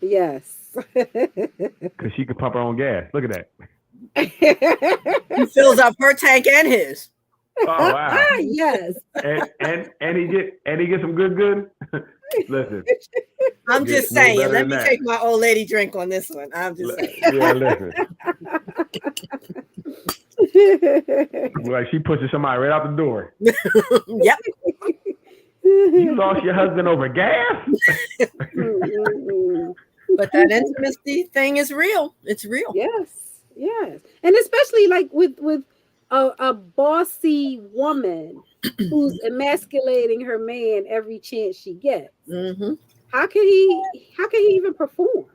Yes. Because she can pump her own gas. Look at that. He fills up her tank and his. Oh wow! Yes. And he get some good. Listen, I'm just saying. Let me take my old lady drink on this one. I'm just saying. Yeah, listen. Like she pushes somebody right out the door. Yep. You lost your husband over gas. But that intimacy thing is real. It's real. Yes, and especially like with a bossy woman who's emasculating her man every chance she gets. How can he even perform?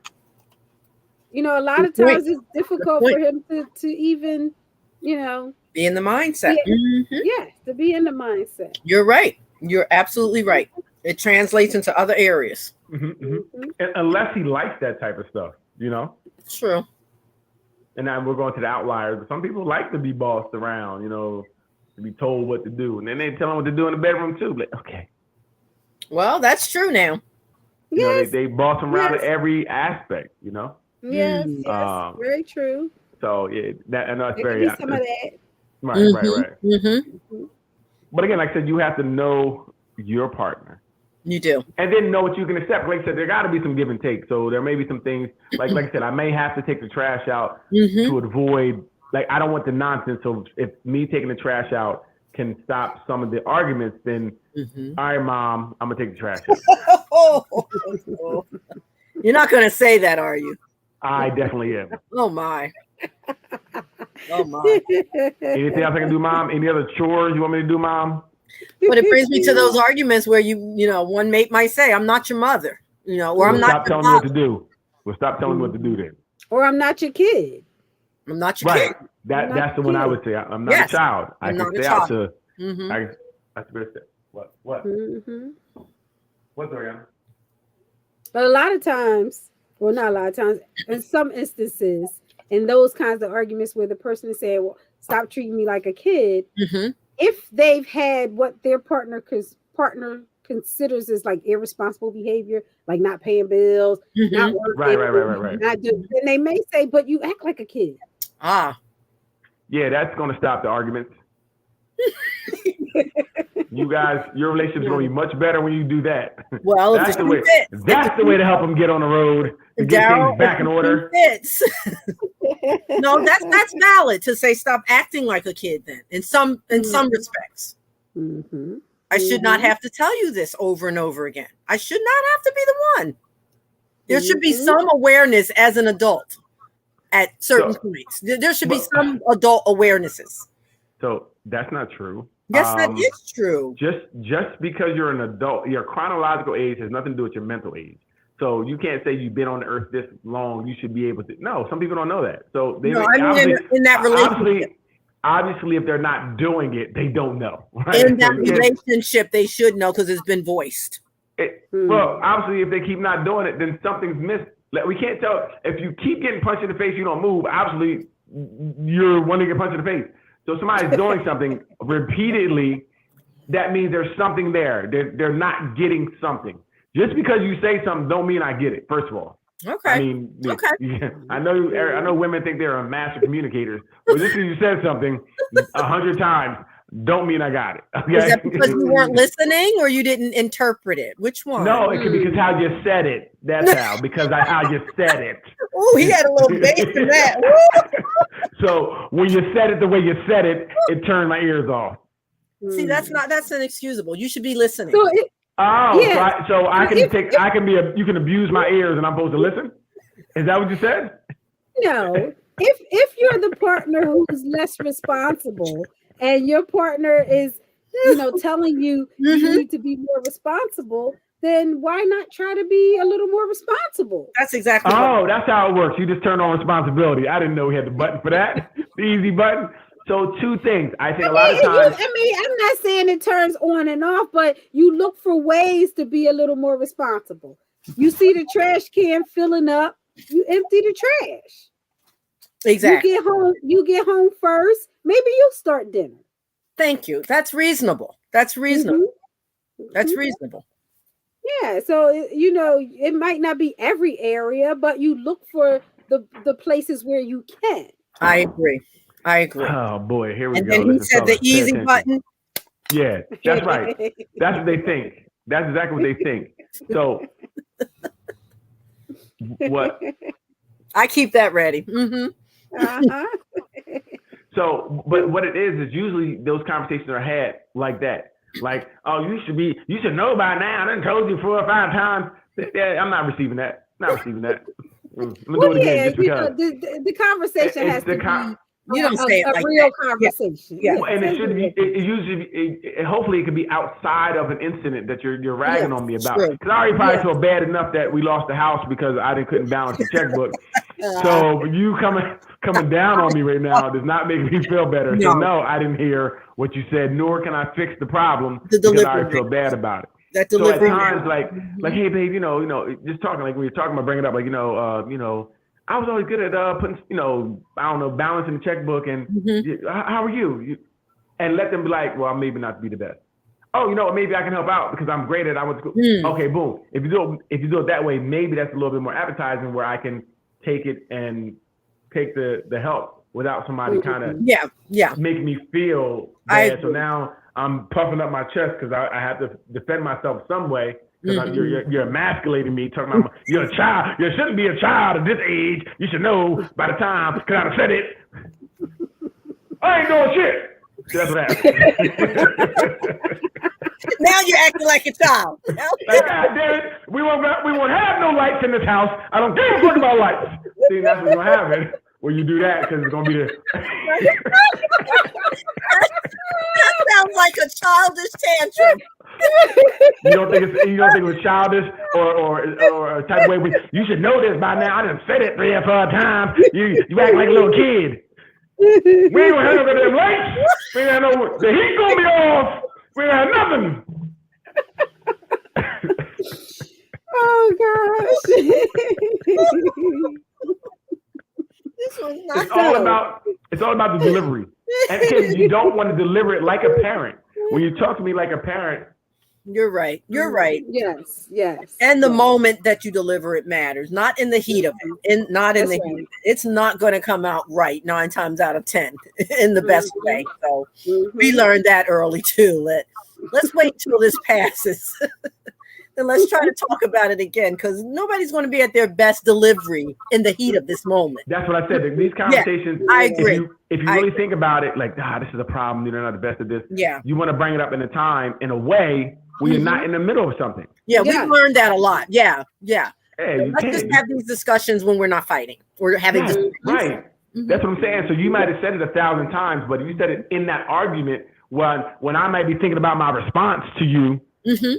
You know, a lot of times it's difficult for him to even, you know, be in the mindset. Yes, to be in the mindset. You're right. You're absolutely right. It translates into other areas. Unless he likes that type of stuff, you know. True. And now we're going to the outliers. Some people like to be bossed around, you know, to be told what to do, and then they tell them what to do in the bedroom too. Like, okay. Well, that's true now. You know, they boss them around in every aspect, you know. Yes, very true. So I know it's very some of that. Right. But again, like I said, you have to know your partner. You do. And then know what you can accept. Like I said, there got to be some give and take. So there may be some things, like I said, I may have to take the trash out to avoid, like, I don't want the nonsense. So if me taking the trash out can stop some of the arguments, then, all right, Mom, I'm going to take the trash out. You're not going to say that, are you? I definitely am. Oh, my. Anything else I can do, Mom? Any other chores you want me to do, Mom? But it brings me to those arguments where you know, one mate might say, "I'm not your mother," you know, or "I'm not." Stop telling me what to do. Well, stop telling me what to do then. Or I'm not your kid. I'm not your kid. That's the one I would say. I'm not a child. I can stay out to. That's better step. What? What's Ariana? But a lot of times, well, not a lot of times, in some instances, in those kinds of arguments where the person is saying, "Well, stop treating me like a kid." If they've had what their partner considers as like irresponsible behavior, like not paying bills, not working, right. not doing, then they may say, "But you act like a kid." Yeah, that's going to stop the arguments. You guys, your relationship's going to be much better when you do that. Well, that's the way. That's the way to help them get on the road and get things back in order. No, that's valid to say stop acting like a kid. Then, in some respects, I should not have to tell you this over and over again. I should not have to be the one. There should be some awareness as an adult at certain points. There should be some adult awarenesses. So that's not true. Yes, that is true. Just because you're an adult, your chronological age has nothing to do with your mental age. So you can't say you've been on the earth this long, you should be able to. No, some people don't know that. So they in that relationship. Obviously, if they're not doing it, they don't know. Right? In that relationship, they should know because it's been voiced. Well, obviously, if they keep not doing it, then something's missed. Like, we can't tell. If you keep getting punched in the face, you don't move. Obviously, you're wanting to get punched in the face. So if somebody's doing something repeatedly, that means there's something there. They're not getting something. Just because you say something don't mean I get it, first of all. Okay. I mean, I know women think they're a master communicators, but just because you said something 100 times don't mean I got it. Okay? Is that because you weren't listening or you didn't interpret it? Which one? No, it could be because how you said it. That's how, because how you said it. Oh, he had a little bass in that. So when you said it the way you said it, it turned my ears off. See, that's inexcusable. You should be listening. So you can abuse my ears and I'm supposed to listen? Is that what you said? No. If you're the partner who's less responsible and your partner is, telling you you need to be more responsible, then why not try to be a little more responsible? That's exactly right. That's how it works. You just turn on responsibility. I didn't know we had the button for that. The easy button. So two things. I think a lot of times. I'm not saying it turns on and off, but you look for ways to be a little more responsible. You see the trash can filling up, you empty the trash. Exactly. You get home first. Maybe you'll start dinner. Thank you. That's reasonable. That's reasonable. That's reasonable. Yeah. So, it might not be every area, but you look for the places where you can. I agree. Oh boy, here we and go. And then he said the easy button. Yeah, that's right. That's what they think. That's exactly what they think. So what? I keep that ready. So, but what it is usually those conversations are had like that. Like, oh, you should know by now. I done told you 4 or 5 times. Yeah, I'm not receiving that. I'm do it again just because. The conversation has to be. You don't say it like real that. conversation. Yeah. And it should be. It usually. Hopefully, it could be outside of an incident that you're ragging on me about. Because I already probably feel bad enough that we lost the house because I couldn't balance the checkbook. So you coming down on me right now does not make me feel better. No. So no, I didn't hear what you said. Nor can I fix the problem because I already feel bad about it. That so at times, like, hey, babe, just talking like when you're talking about bringing it up, like, I was always good at putting, balancing the checkbook and how are you? And let them be like, well, maybe not to be the best. Oh, maybe I can help out because I'm great at I went to school. Okay, boom. If you do it that way, maybe that's a little bit more appetizing where I can take it and take the help without somebody kind of make me feel bad. So now I'm puffing up my chest because I have to defend myself some way. Because you're emasculating me, talking about you're a child. You shouldn't be a child at this age. You should know by the time, because I said it. I ain't doing shit. That's what happened. Now you're acting like a child. Like, God damn it, we won't have no lights in this house. I don't give a fuck about lights. See, that's what's gonna happen when you do that, because it's gonna be the. That sounds like a childish tantrum. You don't think it was childish or a type of way? You should know this by now. I done said it 3 or 4 times. You act like a little kid. We ain't gonna have no damn lights. We ain't gonna know the heat gonna be off. We ain't have nothing. Oh gosh. It's all about the delivery. And again, you don't want to deliver it like a parent. When you talk to me like a parent. You're right. Yes. And the moment that you deliver it matters, not in the heat of it. Heat of it. It's not going to come out right 9 times out of 10 in the best way. So we learned that early too. Let's wait till this passes. Then let's try to talk about it again, because nobody's going to be at their best delivery in the heat of this moment. That's what I said. These conversations, I agree. If you really think about it, like, this is a problem. You're not the best at this. Yeah. You want to bring it up in a time, in a way, where you're not in the middle of something. Yeah, we've learned that a lot. Yeah. Hey, let's just have these discussions when we're not fighting. We're having discussions. Right. That's what I'm saying. So you might have said it 1,000 times, but you said it in that argument when I might be thinking about my response to you,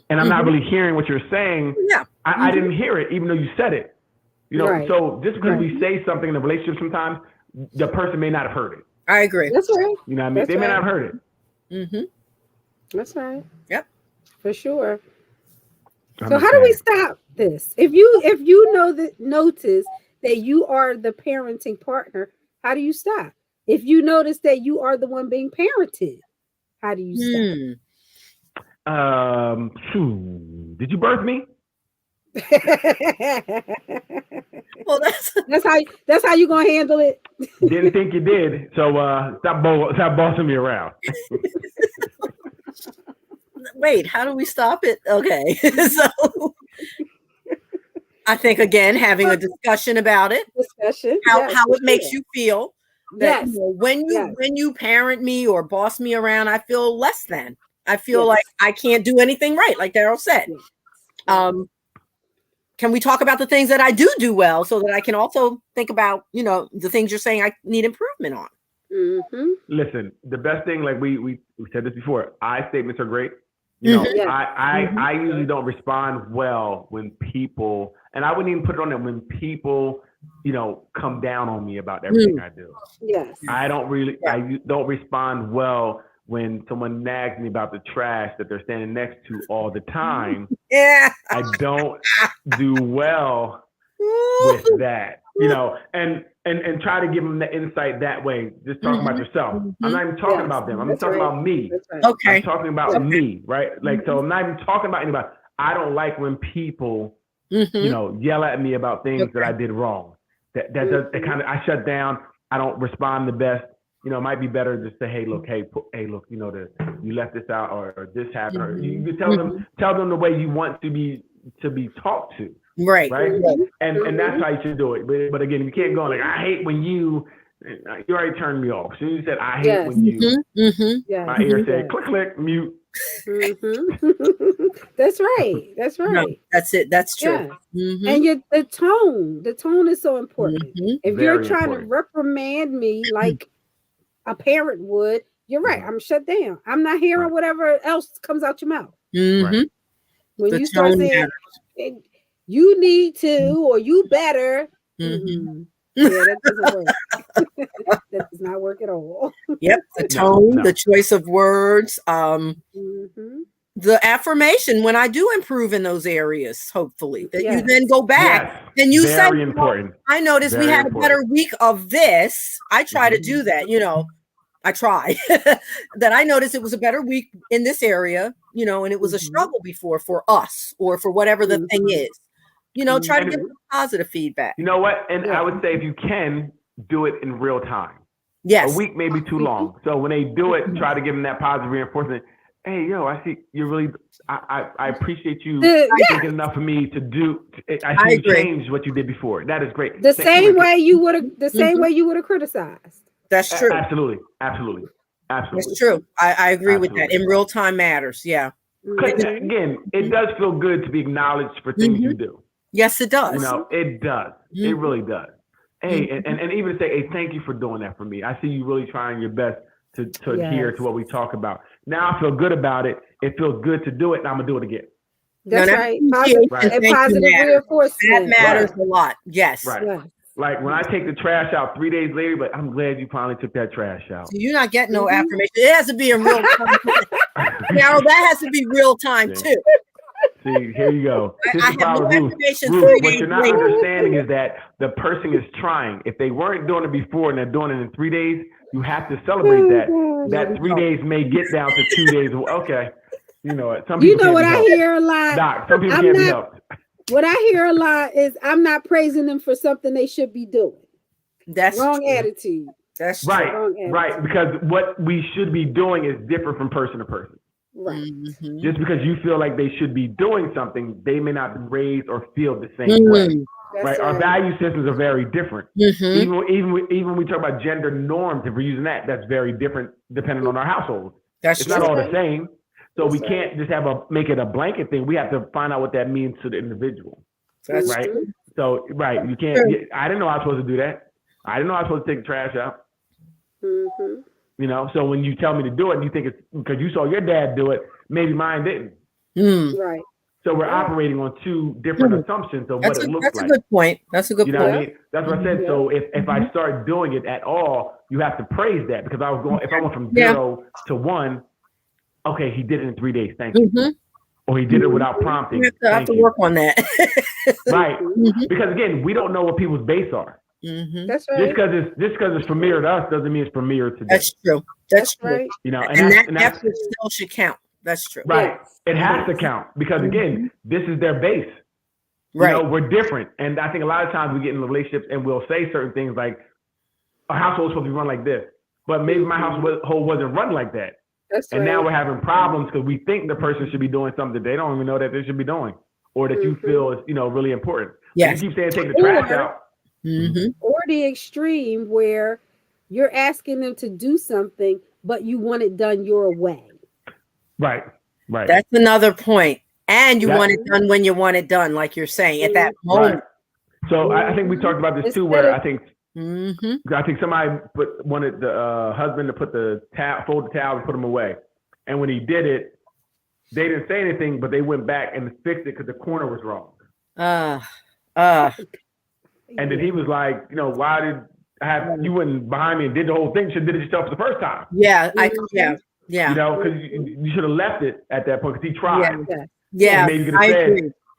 and I'm not really hearing what you're saying. Yeah. I didn't hear it, even though you said it. So just because we say something in a relationship sometimes, the person may not have heard it. I agree. That's right. You know what I mean? They may not have heard it. That's right. Yep. For sure. So how do we stop this? If you notice that you are the parenting partner, how do you stop? If you notice that you are the one being parented, how do you stop? Did you birth me? Well, that's how you gonna handle it. Didn't think you did. So stop bossing me around. Wait, how do we stop it? Okay. So I think, again, having a discussion about it, how it makes you feel. That, when you parent me or boss me around, I feel less than. I feel like I can't do anything right, like Darrell said. Can we talk about the things that I do well, so that I can also think about, the things you're saying I need improvement on? Listen, the best thing, like we said this before, I statements are great. I usually don't respond well when people, and I wouldn't even put it on there when people, come down on me about everything I do. Yes. I don't respond well when someone nags me about the trash that they're standing next to all the time. Yeah. I don't do well with that, and try to give them the insight that way. Just talking about yourself. I'm not even talking about them. I'm talking about me. Right. Okay. I'm talking about me, right? Like, so I'm not even talking about anybody. I don't like when people, yell at me about things that I did wrong. That does, I shut down. I don't respond the best. It might be better to say, hey, look, you left this out, or this happened, or you tell them the way you want to be talked to. Right. And that's how you should do it. But again, you can't go like, I hate when you already turned me off. So you said, I hate when you, my ear said, click, mute. That's right. No, that's it. That's true. Yeah. And the tone is so important. If Very you're trying important. to reprimand me like a parent would, you're right. I'm shut down. I'm not hearing whatever else comes out your mouth. Right. When you start saying you need to, or you better. Yeah, that doesn't work. That does not work at all. Yep. The tone, the choice of words, the affirmation when I do improve in those areas, hopefully that you then go back and you say, important. I noticed we had a better week of this. I try to do that, I try that. I noticed it was a better week in this area, and it was a struggle before for us or for whatever the thing is, try to give them positive feedback. You know what? And I would say if you can do it in real time. Yes. A week may be too long. So when they do it, try to give them that positive reinforcement. Hey, I see you're really, I appreciate you thinking enough of me to do. I see you change what you did before. That is great. The same way you would have criticized. That's true. Absolutely. That's true. I agree with that. In real time matters. Yeah. Again, it does feel good to be acknowledged for things you do. Yes, it does. It does. It really does. Hey, and even say, hey, thank you for doing that for me. I see you really trying your best to adhere to what we talk about. Now I feel good about it. It feels good to do it, and I'm gonna do it again. That's right. Positive reinforcement. That matters a lot. Yes. Right. Yeah. Like when I take the trash out 3 days later, but I'm glad you finally took that trash out. So you're not getting no affirmation. It has to be in real time. Now that has to be real time too. See, here you go. I have no affirmation. Ruth, what you're not understanding is that the person is trying. If they weren't doing it before and they're doing it in 3 days, you have to celebrate that. That 3 days may get down to 2 days. Okay. You know what? Some people what I hear a lot. Doc, some people can't be helped. What I hear a lot is I'm not praising them for something they should be doing. That's wrong attitude. That's right. Right. Because what we should be doing is different from person to person. Right. Just because you feel like they should be doing something, they may not be raised or feel the same way. Right. Our value systems are very different. Even when we talk about gender norms, if we're using that, that's very different depending on our household. It's not all the same. So we can't just make it a blanket thing. We have to find out what that means to the individual. That's right. So you can't. I didn't know I was supposed to do that. I didn't know I was supposed to take the trash out. So when you tell me to do it, you think it's because you saw your dad do it. Maybe mine didn't. Right. So we're operating on two different assumptions of what it looks like. That's a good point. That's a good point. You know what I mean? That's what I said. So if I start doing it at all, you have to praise that because if I went from 0 to 1, okay, he did it in 3 days. Thank you. Or he did it without prompting. You have to work on that. Right. Because again, we don't know what people's base are. That's right. Just because it's familiar to us doesn't mean it's familiar to them. That's true. That's true. Right. And that still should count. That's true. Right. It has to count because again, this is their base. Right. We're different. And I think a lot of times we get in relationships and we'll say certain things like, our household is supposed to be run like this. But maybe my household wasn't run like that. That's and now we're having problems because we think the person should be doing something that they don't even know that they should be doing or that you feel is, really important. Yes. You keep saying take the trash out. Or the extreme where you're asking them to do something, but you want it done your way. Right. That's another point. And you want it done when you want it done, like you're saying, at that moment. Right. So I think we talked about this too, where I think somebody wanted the husband to fold the towel and put them away. And when he did it, they didn't say anything, but they went back and fixed it because the corner was wrong. And then he was like, why did you went behind me and did the whole thing? Should have did it yourself the first time. Yeah, Yeah. You know, because you should have left it at that point because he tried. Yeah. Maybe you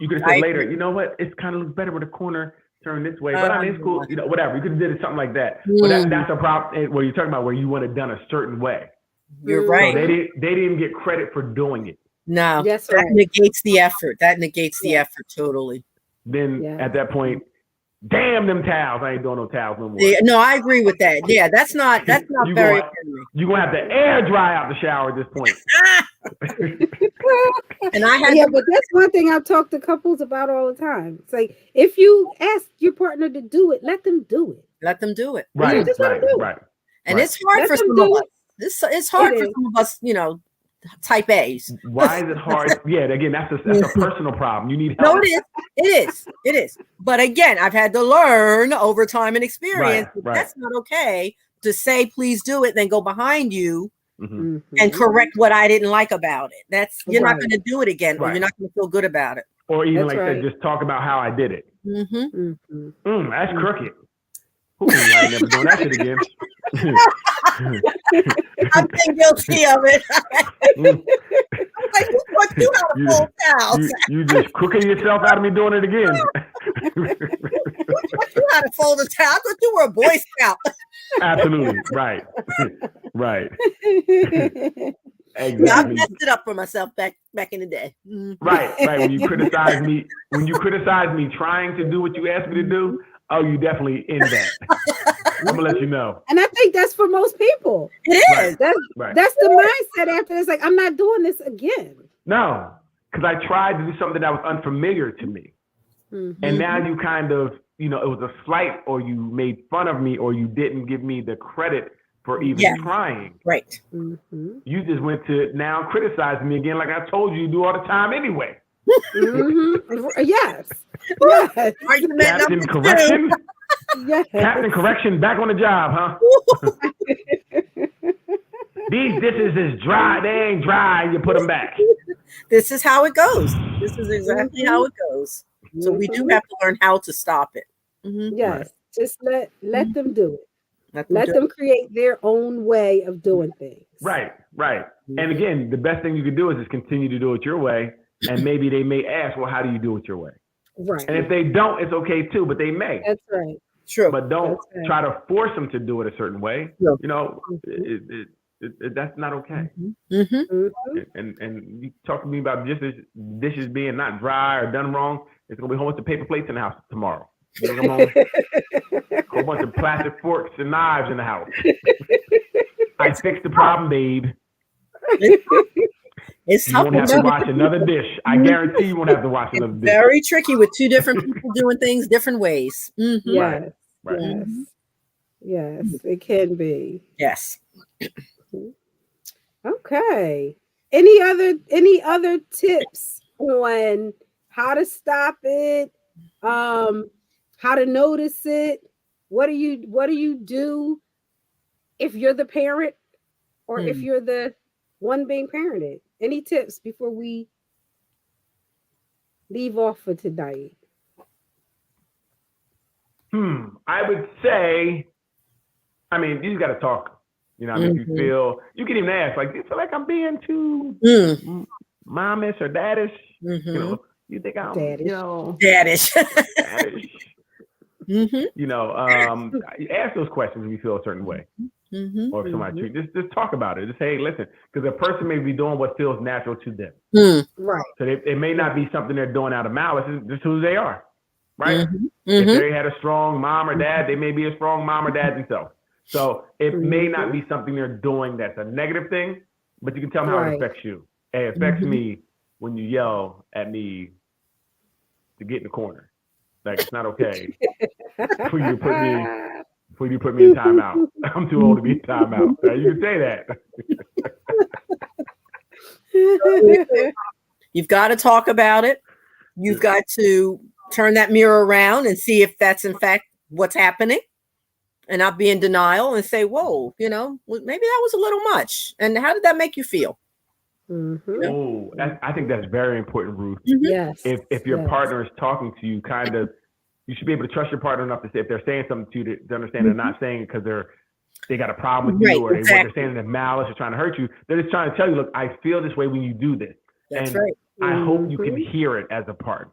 could have said, later, you know what? It kind of looks better with the corner turned this way. But I mean, it's cool. You know, whatever. You could have did it something like that. But that's a problem where you're talking about where you want it done a certain way. You're right. So they didn't get credit for doing it. No, that negates the effort. That negates the effort totally. Then at that point, damn them towels. I ain't doing no towels no more. Yeah, no, I agree with that. Yeah, that's not very. You're gonna have to air dry out the shower at this point. And I had but that's one thing I've talked to couples about all the time. It's like if you ask your partner to do it, let them do it. Let them do it. Right. Just let them do it. And it's hard for some of us. It's hard for some of us, you know, type A's. Why is it hard? Yeah, again, that's a personal problem. You need help. No, it is. But again, I've had to learn over time and experience that that's not okay to say, please do it, then go behind you and correct what I didn't like about it. You're not going to do it again, or you're not going to feel good about it. Or even said, just talk about how I did it. That's crooked. Ooh, I ain't never doing that shit again. I've been guilty of it. Like, who taught you how to fold towels? You just crooking yourself out of me doing it again. Who taught you how to fold a towel? I thought you were a Boy Scout. Absolutely. Right. Exactly. Yeah, I messed it up for myself back in the day. Right. When you criticize me trying to do what you asked me to do, oh, you definitely in that. I'm gonna let you know. And I think that's for most people. It is. That's the mindset after it's like, I'm not doing this again. No, because I tried to do something that was unfamiliar to me. And now you kind of, you know, it was a slight, or you made fun of me, or you didn't give me the credit for even trying. Right. You just went to now criticizing me again, like I told you do all the time anyway. Yes. Captain Correction. Captain Correction back on the job, huh? These dishes is dry. They ain't dry. You put them back. This is how it goes. This is exactly how it goes. So we do have to learn how to stop it. Yes. Just let them do it. Let them create their own way of doing things. Right. And again, the best thing you can do is just continue to do it your way. And maybe they may ask, well, how do you do it your way? Right. And if they don't, it's okay too, but they may. That's right. True. But don't try to force them to do it a certain way. You know, that's not okay. And you talk to me about dishes being not dry or done wrong. It's gonna be a whole bunch of paper plates in the house tomorrow. You know, a whole bunch of plastic forks and knives in the house. I fixed the problem, babe. It's you won't have to wash another dish. I guarantee you won't have to wash another dish. Very tricky with two different people doing things different ways. Yes. Yes, it can be. Yes. Okay. Any other tips on how to stop it? How to notice it? What do you do if you're the parent or if you're the one being parented? Any tips before we leave off for tonight? I would say, I mean, you just got to talk. You know, if you feel, you can even ask, like, you feel like I'm being too momish or daddish? You know, you think I'm, daddish. You know, daddish. You know, you ask those questions when you feel a certain way. Or if somebody just talk about it. Just say, hey, listen, because a person may be doing what feels natural to them. Right. So it may not be something they're doing out of malice. It's just who they are. Right. If they had a strong mom or dad, they may be a strong mom or dad themselves. So it may not be something they're doing that's a negative thing, but you can tell them how it affects you. Hey, it affects me when you yell at me to get in the corner. Like, it's not okay for you to put me in timeout. I'm too old to be in timeout. You can say that. You've got to talk about it. You've got to turn that mirror around and see if that's in fact what's happening, and not be in denial and say, whoa, you know, maybe that was a little much. And how did that make you feel? Oh, I think that's very important, Ruth. Yes. If your partner is talking to you, kind of, you should be able to trust your partner enough to say, if they're saying something to you, to understand they're not saying it because they're they got a problem with you, or they're saying in malice or trying to hurt you. They're just trying to tell you, look, I feel this way when you do this. That's and right. I hope you can hear it as a partner.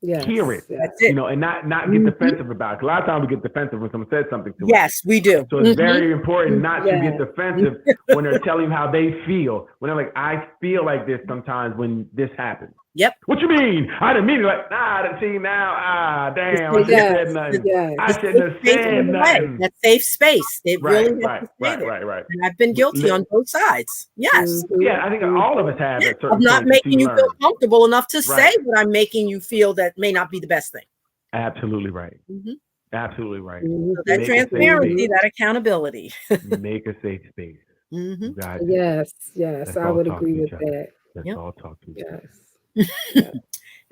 Yes, hear it, that's it. You know, and not get defensive about it. A lot of times we get defensive when someone says something to us. Yes, we do. So it's very important not to get defensive when they're telling you how they feel. When they're like, I feel like this sometimes when this happens. Yep. What you mean? I didn't mean it. Like, I didn't see now. Damn, I said nothing. I shouldn't have said nothing. That safe space. It really right. And I've been guilty on both sides. Yes. Yeah, I think all of us have at certain of not making you feel comfortable enough to say what I'm making you feel that may not be the best thing. Absolutely right. Absolutely right. So that transparency, that accountability. Make a safe space. Yes, I would agree with that. Let's all talk to each other.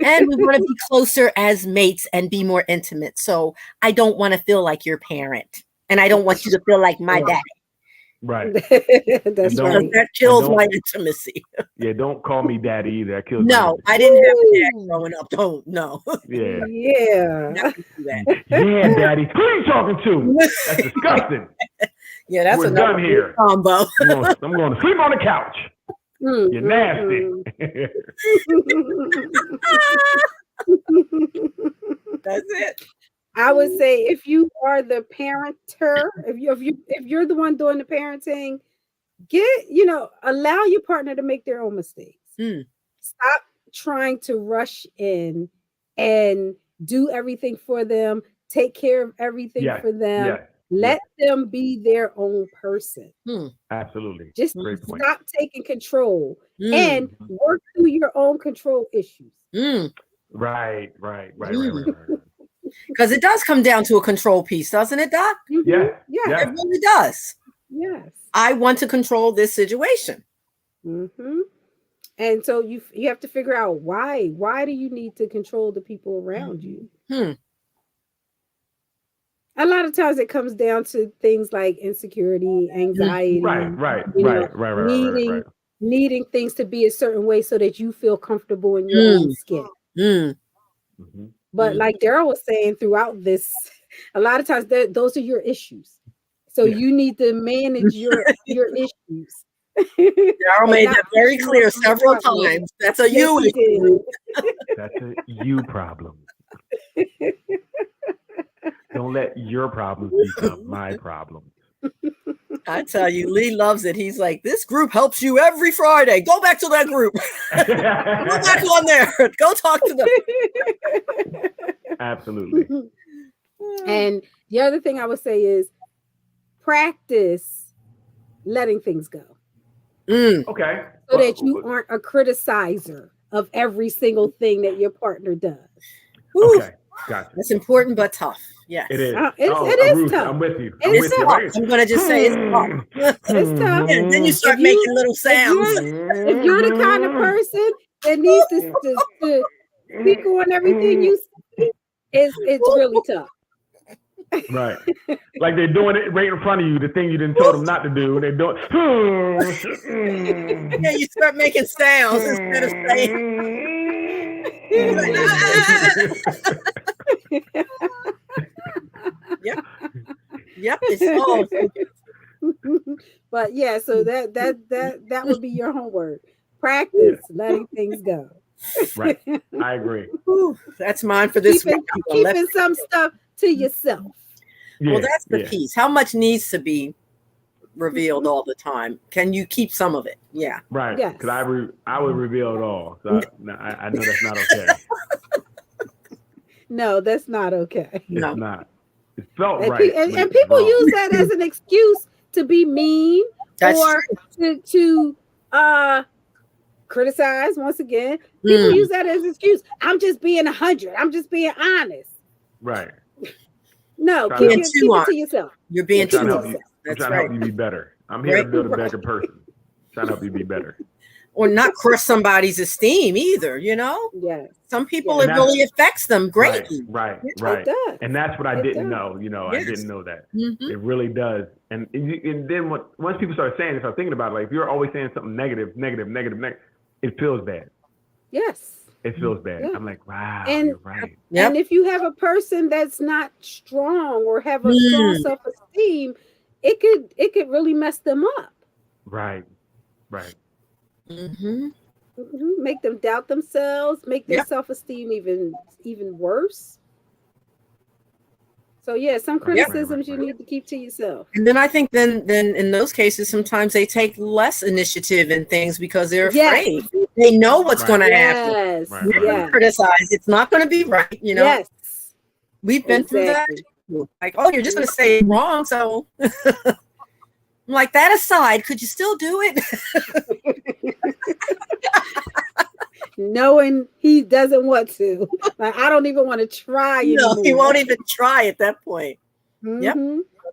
And we want to be closer as mates and be more intimate. So I don't want to feel like your parent, and I don't want you to feel like my daddy. Right. That's right. That kills my intimacy. Yeah, don't call me daddy either. That kills. No, I didn't have a dad growing up. Don't. No. Yeah. Yeah, daddy. Who are you talking to? That's disgusting. Yeah, that's We're done here. Combo. I'm going to sleep on the couch. You're nasty. That's it. I would say if you are the parenter, if you're the one doing the parenting, allow your partner to make their own mistakes. Stop trying to rush in and do everything for them, take care of everything for them. Let them be their own person. Absolutely. Just stop taking control and work through your own control issues. Right. Because it does come down to a control piece, doesn't it, Doc? Yeah. It really does. Yes. I want to control this situation. And so you have to figure out why. Why do you need to control the people around you? A lot of times it comes down to things like insecurity, anxiety. Right. Needing things to be a certain way so that you feel comfortable in your own skin. But like Darrell was saying throughout this, a lot of times those are your issues. So you need to manage your issues. Darrell made that very clear several times. That's a you issue. That's a you problem. Don't let your problems become my problems. I tell you, Lee loves it. He's like, this group helps you every Friday. Go back to that group. Go back on there. Go talk to them. Absolutely. And the other thing I would say is practice letting things go. Okay. So that you aren't a criticizer of every single thing that your partner does. Okay. Gotcha. That's important but tough. Yes. It is. It is tough. I'm with you. It's tough. I'm going to just say it's tough. It's tough. And then you start making little sounds. If you're the kind of person that needs to speak on everything you say, it's really tough. Right. Like they're doing it right in front of you, the thing you didn't told them not to do. They're doing yeah, you start making sounds instead of saying Yep. It's all but yeah, so that would be your homework. Practice letting things go. Right. I agree. That's mine for this week. Keeping some stuff to yourself. Well, that's the piece. How much needs to be revealed all the time? Can you keep some of it? Yeah. Right. Because I would reveal it all. So I know that's not okay. No, that's not okay. It's not. It felt right. And people use that as an excuse to be mean or to criticize once again. People use that as an excuse. I'm just being 100. I'm just being honest. Right. No, keep it to yourself. You're being too honest. I'm trying to help you be better. I'm here to build a better person. Trying to help you be better. Or not crush somebody's esteem either, you know? Yeah. Some people, it really affects them greatly. Right. And that's what I didn't know. You know, I didn't know that. It really does. And then once people start saying it, start thinking about it, like if you're always saying something negative, it feels bad. Yes. It feels bad. I'm like, wow, and, you're right. And if you have a person that's not strong or have a strong self-esteem, it could really mess them up. Right. Mm-hmm. Make them doubt themselves, make their self-esteem even worse. So yeah, some criticisms you need to keep to yourself. And then I think then in those cases, sometimes they take less initiative in things because they're afraid. They know what's going to happen. You're going to criticize. It's not going to be right. You know. Yes. We've been through that. Like, oh, you're just going to say it wrong. So, I'm like, that aside, could you still do it? Knowing he doesn't want to. Like, I don't even want to try anymore. No, he won't even try at that point. Mm-hmm. Yep.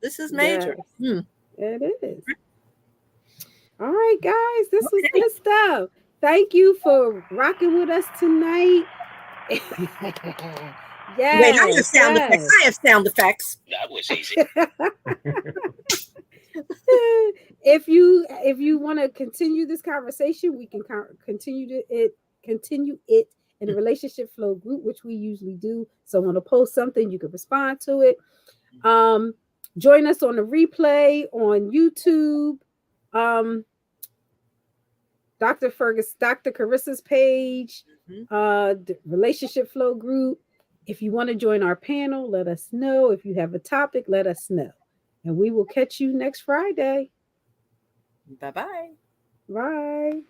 This is major. Yes. It is. All right, guys. This was good stuff. Thank you for rocking with us tonight. Yeah. Wait, I have sound effects. I have sound effects. That was easy. If you want to continue this conversation, we can continue it in the relationship flow group, which we usually do. So when I post something, you can respond to it. Join us on the replay on YouTube. Dr. Carissa's page, the relationship flow group. If you want to join our panel, let us know. If you have a topic, let us know. And we will catch you next Friday. Bye-bye. Bye.